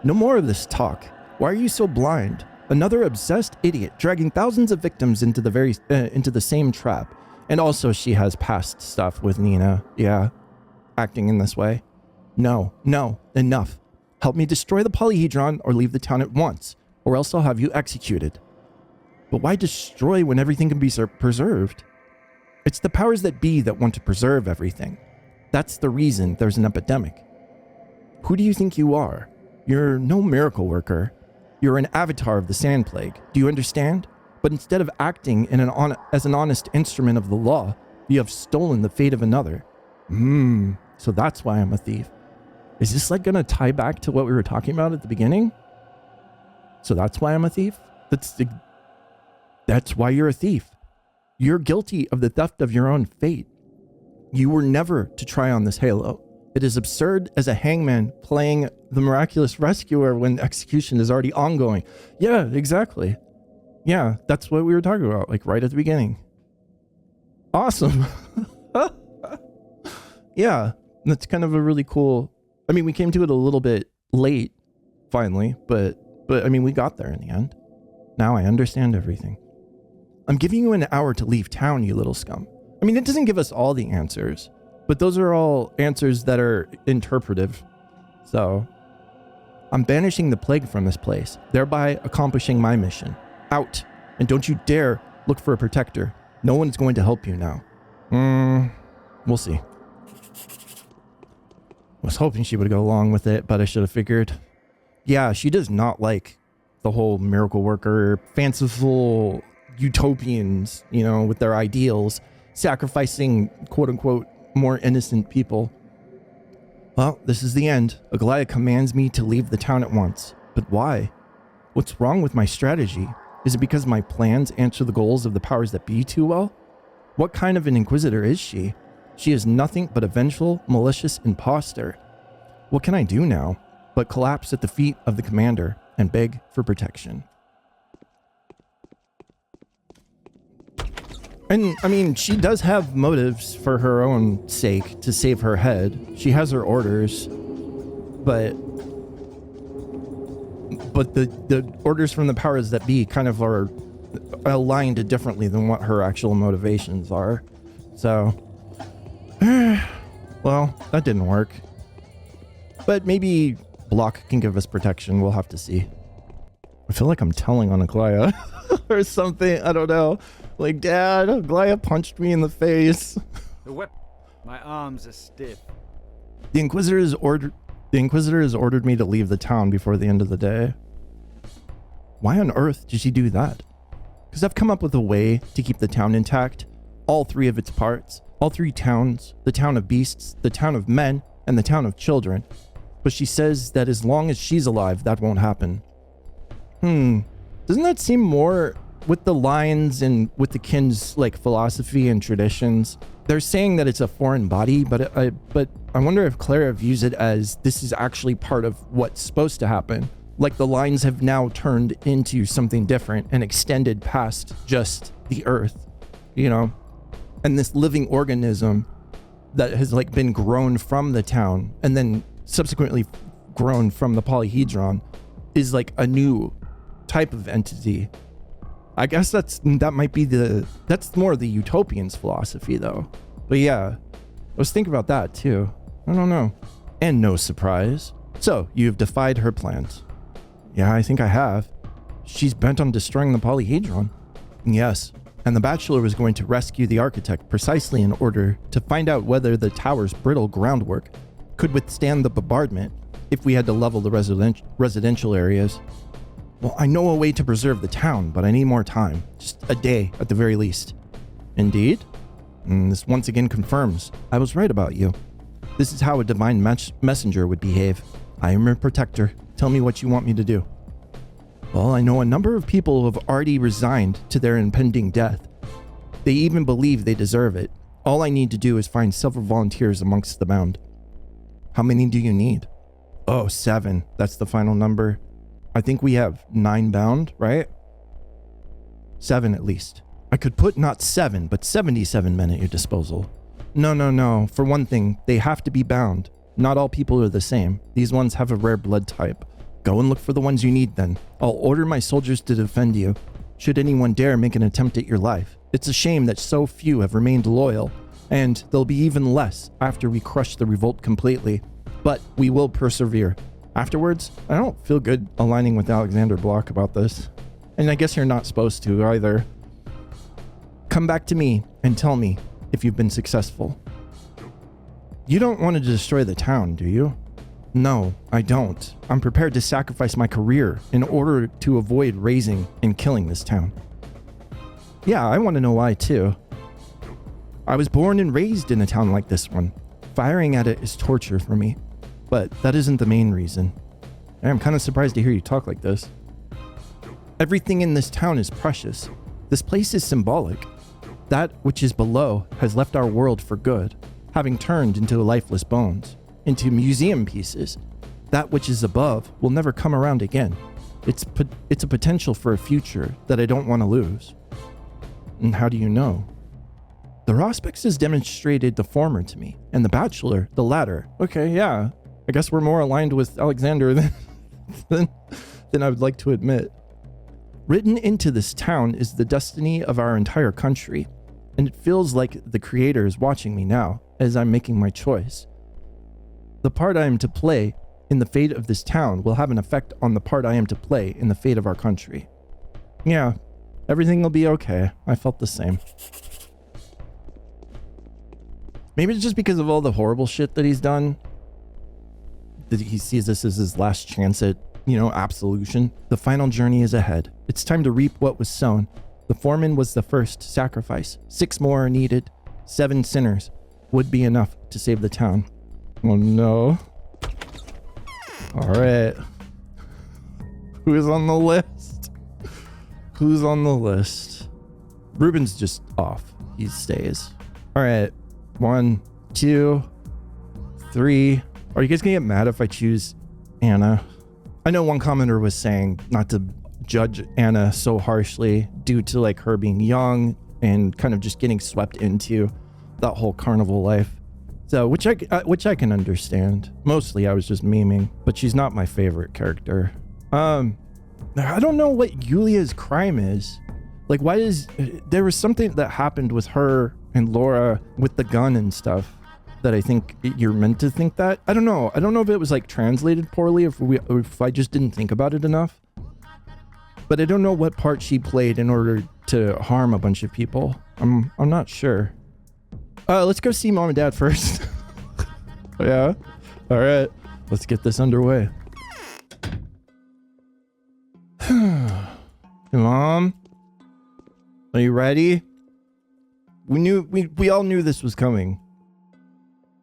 No more of this talk. Why are you so blind? Another obsessed idiot dragging thousands of victims into the same trap. And also she has past stuff with Nina. Yeah, acting in this way. No, enough. Help me destroy the polyhedron or leave the town at once, or else I'll have you executed. But why destroy when everything can be preserved? It's the powers that be that want to preserve everything. That's the reason there's an epidemic. Who do you think you are? You're no miracle worker. You're an avatar of the Sand Plague. Do you understand? But instead of acting as an honest instrument of the law, you have stolen the fate of another. So that's why I'm a thief. Is this like gonna tie back to what we were talking about at the beginning? So that's why I'm a thief? That's why you're a thief. You're guilty of the theft of your own fate. You were never to try on this halo. It is absurd as a hangman playing the miraculous rescuer when execution is already ongoing. Yeah, exactly. Yeah, that's what we were talking about, like right at the beginning. Awesome. Yeah, that's kind of a really cool... I mean, we came to it a little bit late, finally, but I mean, we got there in the end. Now I understand everything. I'm giving you an hour to leave town, you little scum. I mean, it doesn't give us all the answers, but those are all answers that are interpretive. So, I'm banishing the plague from this place, thereby accomplishing my mission. Out, and don't you dare look for a protector. No one's going to help you now. We'll see. Was hoping she would go along with it, but I should have figured. Yeah, she does not like the whole miracle worker, fanciful utopians, you know, with their ideals, sacrificing, quote unquote, more innocent people. Well, this is the end. Aglaia commands me to leave the town at once. But why? What's wrong with my strategy? Is it because my plans answer the goals of the powers that be too well? What kind of an inquisitor is she? She is nothing but a vengeful, malicious imposter. What can I do now but collapse at the feet of the commander and beg for protection? And, I mean, she does have motives for her own sake to save her head. She has her orders, but the orders from the powers that be kind of are aligned differently than what her actual motivations are. So... well, that didn't work. But maybe Block can give us protection. We'll have to see. I feel like I'm telling on Aglaia or something. I don't know. Like, Dad, Aglaia punched me in the face. The whip. My arms are stiff. The Inquisitor has ordered me to leave the town before the end of the day. Why on earth did she do that? Because I've come up with a way to keep the town intact. All 3 of its parts. All 3 towns, the town of beasts, the town of men, and the town of children. But she says that as long as she's alive, that won't happen. Doesn't that seem more with the lines and with the kin's like philosophy and traditions? They're saying that it's a foreign body, but I wonder if Clara views it as this is actually part of what's supposed to happen. Like the lines have now turned into something different and extended past just the earth, you know? And this living organism that has like been grown from the town and then subsequently grown from the polyhedron is like a new type of entity. I guess that might be that's more the utopian's philosophy though. But yeah, I was thinking about that too. I don't know. And no surprise. So you've defied her plans. Yeah, I think I have. She's bent on destroying the polyhedron. Yes. And the Bachelor was going to rescue the architect precisely in order to find out whether the tower's brittle groundwork could withstand the bombardment if we had to level the residential areas. Well, I know a way to preserve the town, but I need more time. Just a day at the very least. Indeed? This once again confirms I was right about you. This is how a divine messenger would behave. I am your protector. Tell me what you want me to do. Well, I know a number of people who have already resigned to their impending death. They even believe they deserve it. All I need to do is find several volunteers amongst the bound. How many do you need? Oh, 7. That's the final number. I think we have 9 bound, right? 7 at least. I could put not 7, but 77 men at your disposal. No. For one thing, they have to be bound. Not all people are the same. These ones have a rare blood type. Go and look for the ones you need then. I'll order my soldiers to defend you, should anyone dare make an attempt at your life. It's a shame that so few have remained loyal, and there'll be even less after we crush the revolt completely. But we will persevere. Afterwards, I don't feel good aligning with Alexander Block about this. And I guess you're not supposed to either. Come back to me and tell me if you've been successful. You don't want to destroy the town, do you? No, I don't. I'm prepared to sacrifice my career in order to avoid raising and killing this town. Yeah, I want to know why too. I was born and raised in a town like this one. Firing at it is torture for me, but that isn't the main reason. I'm kind of surprised to hear you talk like this. Everything in this town is precious. This place is symbolic. That which is below has left our world for good, having turned into lifeless bones, into museum pieces. That which is above will never come around again. It's a potential for a future that I don't want to lose. And how do you know? The Rospex has demonstrated the former to me, and the Bachelor, the latter. Okay, yeah. I guess we're more aligned with Alexander than I would like to admit. Written into this town is the destiny of our entire country, and it feels like the Creator is watching me now as I'm making my choice. The part I am to play in the fate of this town will have an effect on the part I am to play in the fate of our country. Yeah, everything will be okay. I felt the same. Maybe it's just because of all the horrible shit that he's done, that he sees this as his last chance at, absolution. The final journey is ahead. It's time to reap what was sown. The foreman was the first sacrifice. 6 more are needed. 7 sinners would be enough to save the town. Oh no. All right. Who's on the list? Who's on the list? Ruben's just off. He stays. All right. 1, 2, 3. Are you guys gonna get mad if I choose Anna? I know one commenter was saying not to judge Anna so harshly due to her being young and kind of just getting swept into that whole carnival life. So, which I can understand. Mostly I was just memeing, but she's not my favorite character. I don't know what Yulia's crime is. There was something that happened with her and Laura with the gun and stuff that I think you're meant to think that. I don't know. I don't know if it was translated poorly or if I just didn't think about it enough. But I don't know what part she played in order to harm a bunch of people. I'm not sure. Let's go see Mom and Dad first. Yeah. All right. Let's get this underway. Mom, are you ready? We all knew this was coming.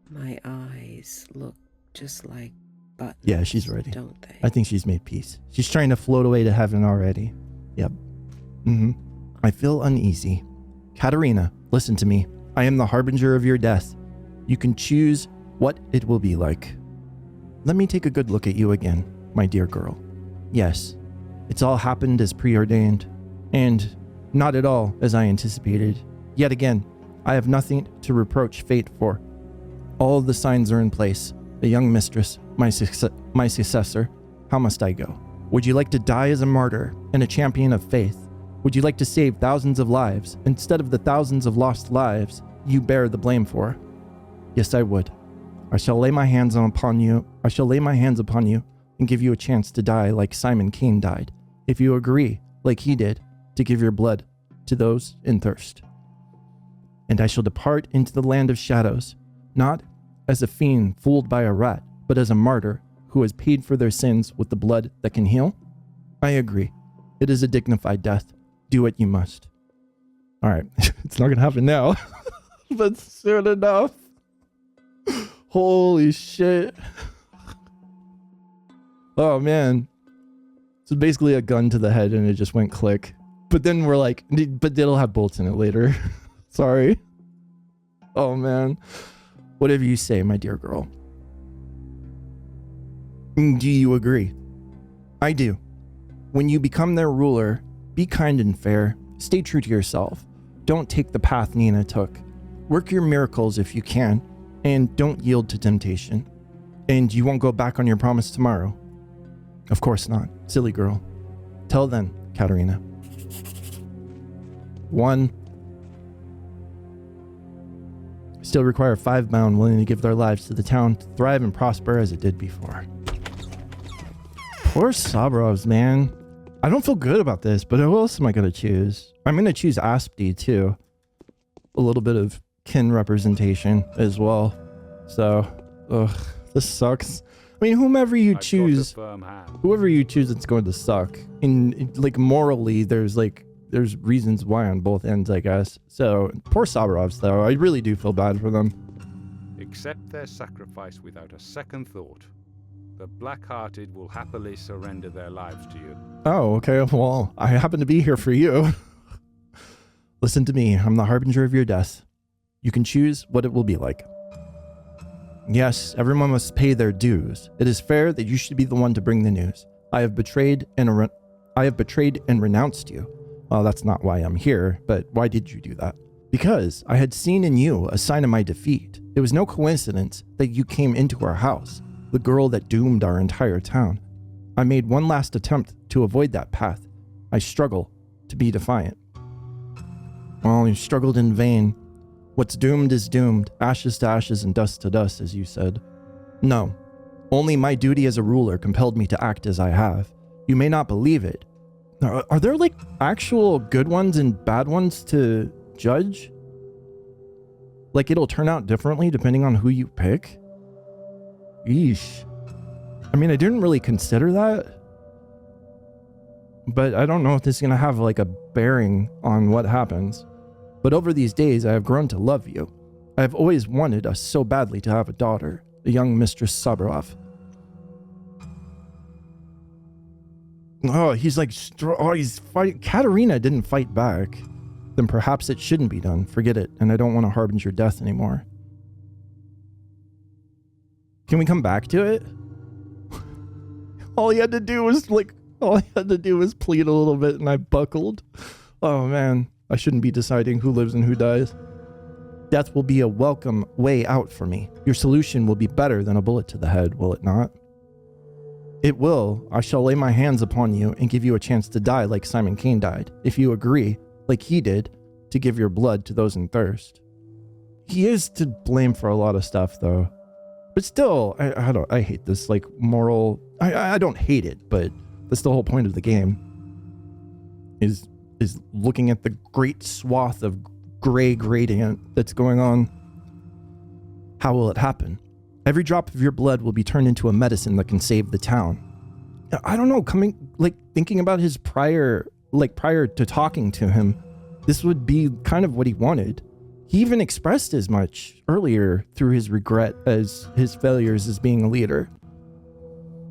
My eyes look just like buttons. Yeah, she's ready. Don't they? I think she's made peace. She's trying to float away to heaven already. Yep. I feel uneasy. Katerina, listen to me. I am the harbinger of your death. You can choose what it will be like. Let me take a good look at you again, my dear girl. Yes, it's all happened as preordained, and not at all as I anticipated. Yet again, I have nothing to reproach fate for. All the signs are in place. A young mistress, my successor. How must I go? Would you like to die as a martyr and a champion of faith? Would you like to save thousands of lives instead of the thousands of lost lives you bear the blame for? Yes, I would. I shall lay my hands upon you and give you a chance to die like Simon Cain died, if you agree, like he did, to give your blood to those in thirst. And I shall depart into the land of shadows, not as a fiend fooled by a rat, but as a martyr who has paid for their sins with the blood that can heal? I agree. It is a dignified death. Do what you must. All right. It's not going to happen now, but soon enough. Holy shit. Oh, man. So basically a gun to the head and it just went click. But then we're like, but it'll have bolts in it later. Sorry. Oh, man. Whatever you say, my dear girl. Do you agree? I do. When you become their ruler, be kind and fair. Stay true to yourself. Don't take the path Nina took. Work your miracles if you can, and don't yield to temptation. And you won't go back on your promise tomorrow. Of course not, silly girl. Till then, Katerina. 1. Still require 5 bound willing to give their lives to the town to thrive and prosper as it did before. Poor Sabrovs, man. I don't feel good about this, but who else am I going to choose? I'm going to choose Aspdi too. A little bit of kin representation as well. So, this sucks. I mean, whoever you choose, it's going to suck. And like morally, there's reasons why on both ends, I guess. So poor Sabrovs, though. I really do feel bad for them. Accept their sacrifice without a second thought. The black-hearted will happily surrender their lives to you. Oh, okay. Well, I happen to be here for you. Listen to me. I'm the harbinger of your death. You can choose what it will be like. Yes, everyone must pay their dues. It is fair that you should be the one to bring the news. I have betrayed and renounced you. Well, that's not why I'm here, but why did you do that? Because I had seen in you a sign of my defeat. It was no coincidence that you came into our house, the girl that doomed our entire town. I made one last attempt to avoid that path. I struggle to be defiant. Well, you struggled in vain. What's doomed is doomed, ashes to ashes and dust to dust, as you said. No, only my duty as a ruler compelled me to act as I have. You may not believe it. Are there like actual good ones and bad ones to judge? Like it'll turn out differently depending on who you pick? Yeesh. I mean, I didn't really consider that. But I don't know if this is going to have like a bearing on what happens. But over these days, I have grown to love you. I have always wanted us so badly to have a daughter, the young Mistress Sabrov. Oh, he's like, he's fighting. Katerina didn't fight back. Then perhaps it shouldn't be done. Forget it, and I don't want to harbinger death anymore. Can we come back to it? All he had to do was plead a little bit, and I buckled. Oh man. I shouldn't be deciding who lives and who dies. Death will be a welcome way out for me. Your solution will be better than a bullet to the head, will it not? It will. I shall lay my hands upon you and give you a chance to die like Simon Cain died, if you agree, like he did, to give your blood to those in thirst. He is to blame for a lot of stuff, though. But still, I hate this, like, moral... I don't hate it, but that's the whole point of the game. Is looking at the great swath of gray gradient that's going on. How will it happen? Every drop of your blood will be turned into a medicine that can save the town. I don't know, thinking about his prior to talking to him, this would be kind of what he wanted. He even expressed as much earlier through his regret as his failures as being a leader.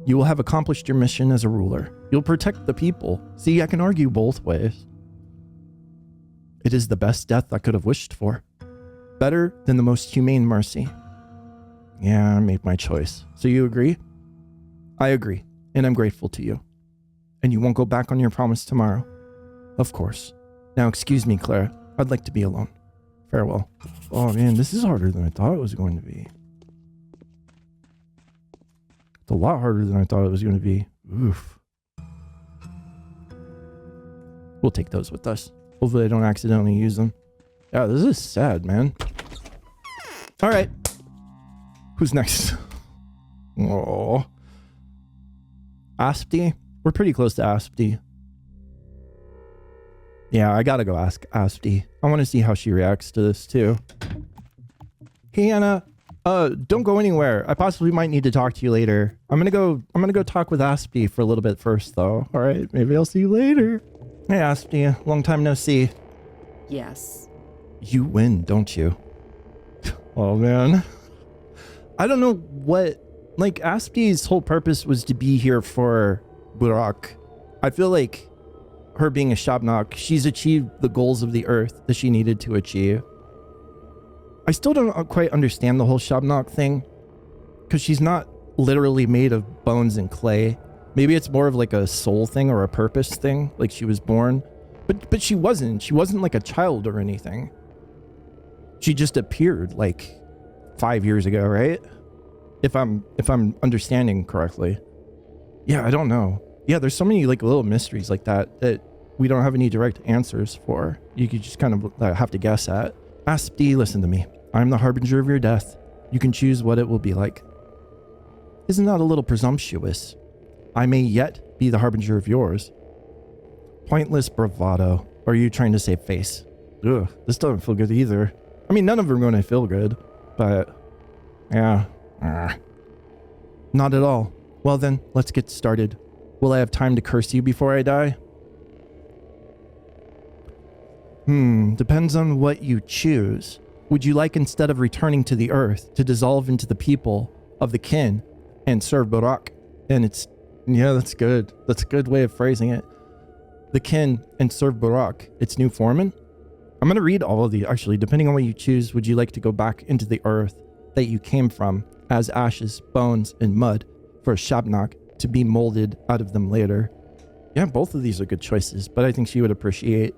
You will have accomplished your mission as a ruler. You'll protect the people. See, I can argue both ways. It is the best death I could have wished for. Better than the most humane mercy. Yeah, I made my choice. So you agree? I agree, and I'm grateful to you. And you won't go back on your promise tomorrow? Of course. Now excuse me, Clara. I'd like to be alone. Farewell. Oh man, this is harder than I thought it was going to be. It's a lot harder than I thought it was going to be. Oof. We'll take those with us. Hopefully I don't accidentally use them. Yeah, this is sad, man. All right. Who's next? Oh. Aspdi? We're pretty close to Aspdi. Yeah, I gotta go ask Aspdi. I want to see how she reacts to this too. Hey Anna, don't go anywhere. I possibly might need to talk to you later. I'm gonna go talk with Aspdi for a little bit first though. All right, maybe I'll see you later. Hey Aspdi, long time no see. Yes. You win, don't you? Oh man. I don't know what Like, Aspi's whole purpose was to be here for Burak. I feel like her being a Shabnak, she's achieved the goals of the earth that she needed to achieve. I still don't quite understand the whole Shabnak thing, because she's not literally made of bones and clay. Maybe it's more of like a soul thing or a purpose thing, like she was born. But she wasn't. She wasn't like a child or anything. She just appeared like 5 years ago, right? If I'm understanding correctly. Yeah, I don't know. Yeah, there's so many like little mysteries like that that we don't have any direct answers for. You could just kind of have to guess at. Aspi, listen to me. I'm the harbinger of your death. You can choose what it will be like. Isn't that a little presumptuous? I may yet be the harbinger of yours. Pointless bravado. Or are you trying to save face? Ugh, this doesn't feel good either. I mean, none of them are going to feel good, but yeah. Not at all. Well then, let's get started. Will I have time to curse you before I die? Depends on what you choose. Would you like, instead of returning to the earth, to dissolve into the people of the kin and serve Burak? And it's, yeah, that's good. That's a good way of phrasing it. The kin and serve Burak, its new foreman? I'm going to read all of these. Actually, depending on what you choose, would you like to go back into the earth that you came from as ashes, bones, and mud for a Shabnak to be molded out of them later? Yeah, both of these are good choices, but I think she would appreciate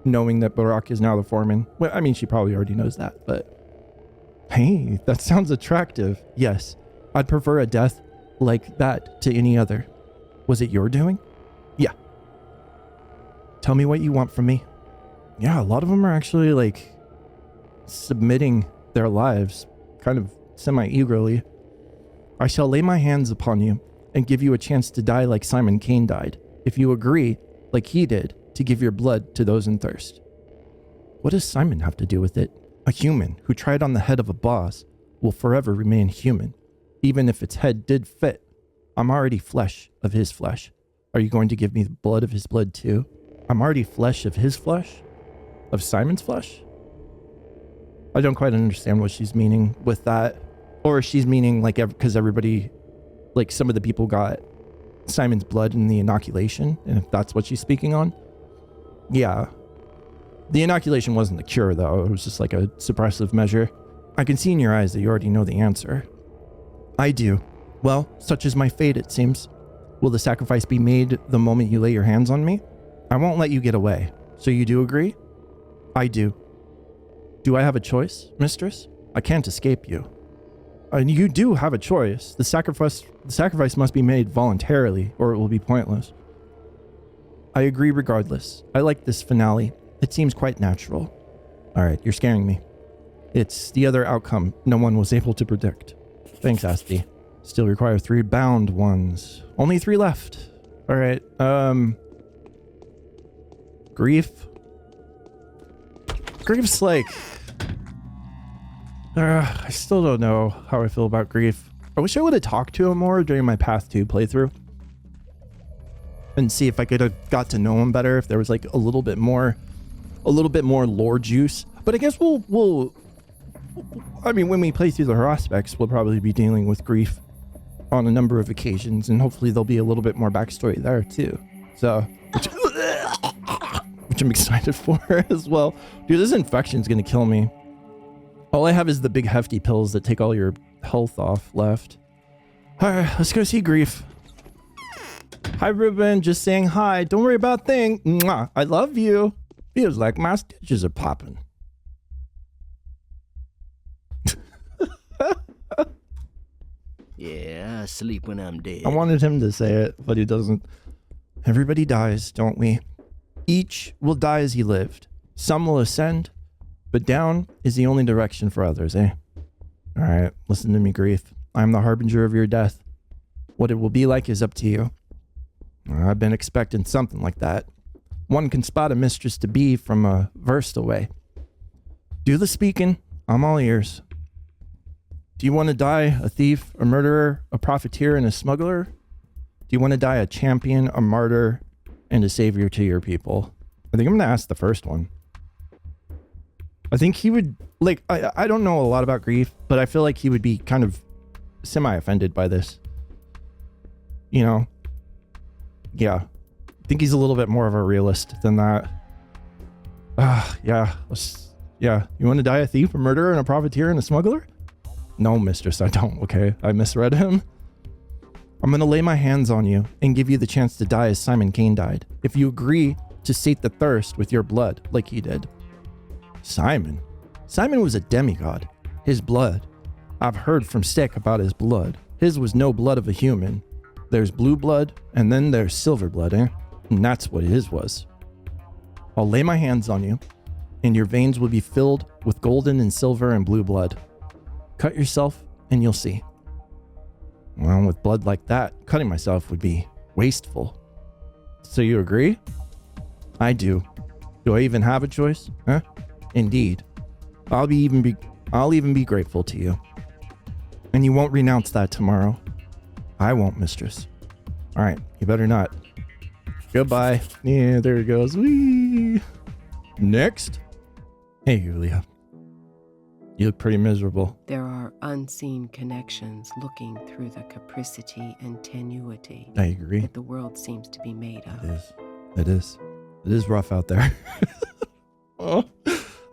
knowing that Burak is now the foreman. Well, I mean, she probably already knows that, but hey, that sounds attractive. Yes, I'd prefer a death like that to any other. Was it your doing? Yeah. Tell me what you want from me. Yeah, a lot of them are actually like submitting their lives kind of semi-eagerly. I shall lay my hands upon you and give you a chance to die like Simon Cain died, if you agree, like he did, to give your blood to those in thirst. What does Simon have to do with it? A human who tried on the head of a boss will forever remain human, even if its head did fit. I'm already flesh of his flesh. Are you going to give me the blood of his blood too? I'm already flesh of his flesh? Of Simon's flesh? I don't quite understand what she's meaning with that. Or she's meaning like, because everybody, like some of the people got Simon's blood in the inoculation, and if that's what she's speaking on. Yeah. The inoculation wasn't the cure though, it was just like a suppressive measure. I can see in your eyes that you already know the answer. I do. Well, such is my fate, it seems. Will the sacrifice be made the moment you lay your hands on me? I won't let you get away. So you do agree? I do. Do I have a choice, mistress? I can't escape you. And you do have a choice. The sacrifice must be made voluntarily, or it will be pointless. I agree regardless. I like this finale. It seems quite natural. Alright, you're scaring me. It's the other outcome no one was able to predict. Thanks, Aspi. Still require 3 bound ones. Only 3 left. Alright, Grief. Grief's like... I still don't know how I feel about Grief. I wish I would have talked to him more during my Path 2 playthrough. And see if I could have got to know him better, if there was like a little bit more lore juice. But I guess I mean, when we play through the prospects, we'll probably be dealing with Grief on a number of occasions, and hopefully there'll be a little bit more backstory there too. So, which I'm excited for as well. Dude, this infection's gonna kill me. All I have is the big hefty pills that take all your health off left. Alright, let's go see Grief. Hi, Ruben. Just saying hi. Don't worry about a thing. Mwah. I love you. Feels like my stitches are popping. Yeah, I sleep when I'm dead. I wanted him to say it, but he doesn't. Everybody dies, don't we? Each will die as he lived. Some will ascend, but down is the only direction for others, eh? Alright, listen to me, Grief. I am the harbinger of your death. What it will be like is up to you. I've been expecting something like that. One can spot a mistress to be from a verst away. Do the speaking. I'm all ears. Do you want to die a thief, a murderer, a profiteer, and a smuggler? Do you want to die a champion, a martyr, and a savior to your people? I think I'm going to ask the first one. I think he would, like, I don't know a lot about Grief, but I feel like he would be kind of semi-offended by this. You know? Yeah. I think he's a little bit more of a realist than that. Yeah. Yeah. You want to die a thief, a murderer, and a profiteer, and a smuggler? No, mistress, I don't, okay? I misread him. I'm going to lay my hands on you and give you the chance to die as Simon Cain died, if you agree to sate the thirst with your blood, like he did. Simon? Simon was a demigod. His blood. I've heard from Stick about his blood. His was no blood of a human. There's blue blood, and then there's silver blood, eh? And that's what his was. I'll lay my hands on you, and your veins will be filled with golden and silver and blue blood. Cut yourself, and you'll see. Well, with blood like that, cutting myself would be wasteful. So you agree? I do. Do I even have a choice? Huh? Indeed. I'll even be grateful to you. And you won't renounce that tomorrow. I won't, mistress. All right, you better not. Goodbye. Yeah, there it goes. Whee! Next. Hey, Julia. You look pretty miserable. There are unseen connections looking through the capricity and tenuity I agree. that the world seems to be made of. It is. It is rough out there. Oh,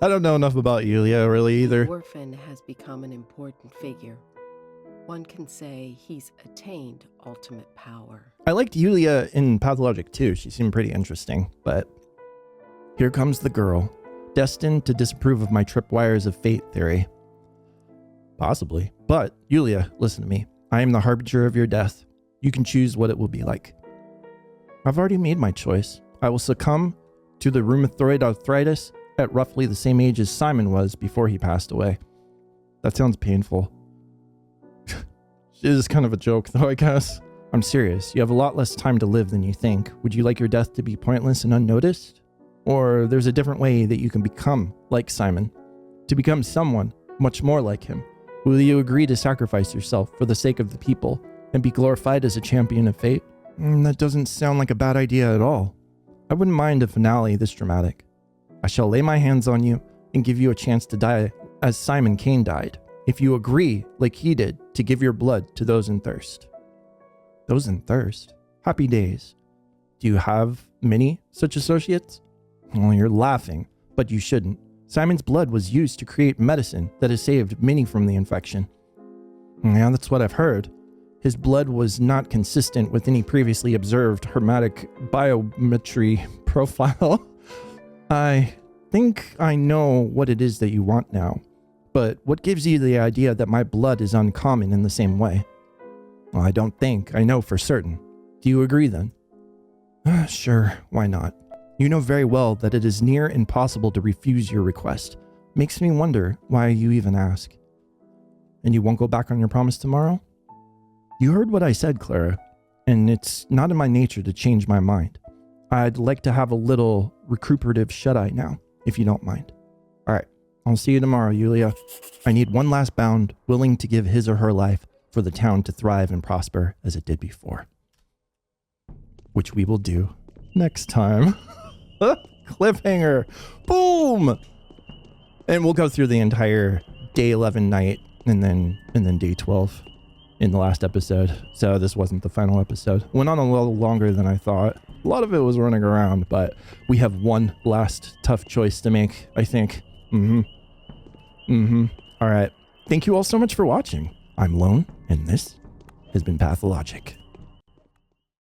I don't know enough about Yulia really either. The orphan has become an important figure. One can say he's attained ultimate power. I liked Yulia in Pathologic too. She seemed pretty interesting. But here comes the girl, destined to disapprove of my tripwires of fate theory. Possibly. But, Yulia, listen to me. I am the harbinger of your death. You can choose what it will be like. I've already made my choice. I will succumb to the rheumatoid arthritis at roughly the same age as Simon was before he passed away. That sounds painful. It is kind of a joke, though, I guess. I'm serious. You have a lot less time to live than you think. Would you like your death to be pointless and unnoticed? Or there's a different way that you can become like Simon. To become someone much more like him. Will you agree to sacrifice yourself for the sake of the people and be glorified as a champion of fate? That doesn't sound like a bad idea at all. I wouldn't mind a finale this dramatic. I shall lay my hands on you and give you a chance to die as Simon Cain died, if you agree, like he did, to give your blood to those in thirst. Those in thirst? Happy days. Do you have many such associates? Well, you're laughing, but you shouldn't. Simon's blood was used to create medicine that has saved many from the infection. Yeah, that's what I've heard. His blood was not consistent with any previously observed hermetic biometry profile. I think I know what it is that you want now, but what gives you the idea that my blood is uncommon in the same way? Well, I don't think. I know for certain. Do you agree then? Sure, why not? You know very well that it is near impossible to refuse your request. Makes me wonder why you even ask. And you won't go back on your promise tomorrow? You heard what I said, Clara, and it's not in my nature to change my mind. I'd like to have a little recuperative shut-eye now, if you don't mind. All right, I'll see you tomorrow, Yulia. I need one last bound, willing to give his or her life for the town to thrive and prosper as it did before. Which we will do next time. Cliffhanger. Boom! And we'll go through the entire day 11 night and then day 12 in the last episode. So this wasn't the final episode. Went on a little longer than I thought. A lot of it was running around, but we have one last tough choice to make, I think. All right. Thank you all so much for watching. I'm Lone, and this has been Pathologic.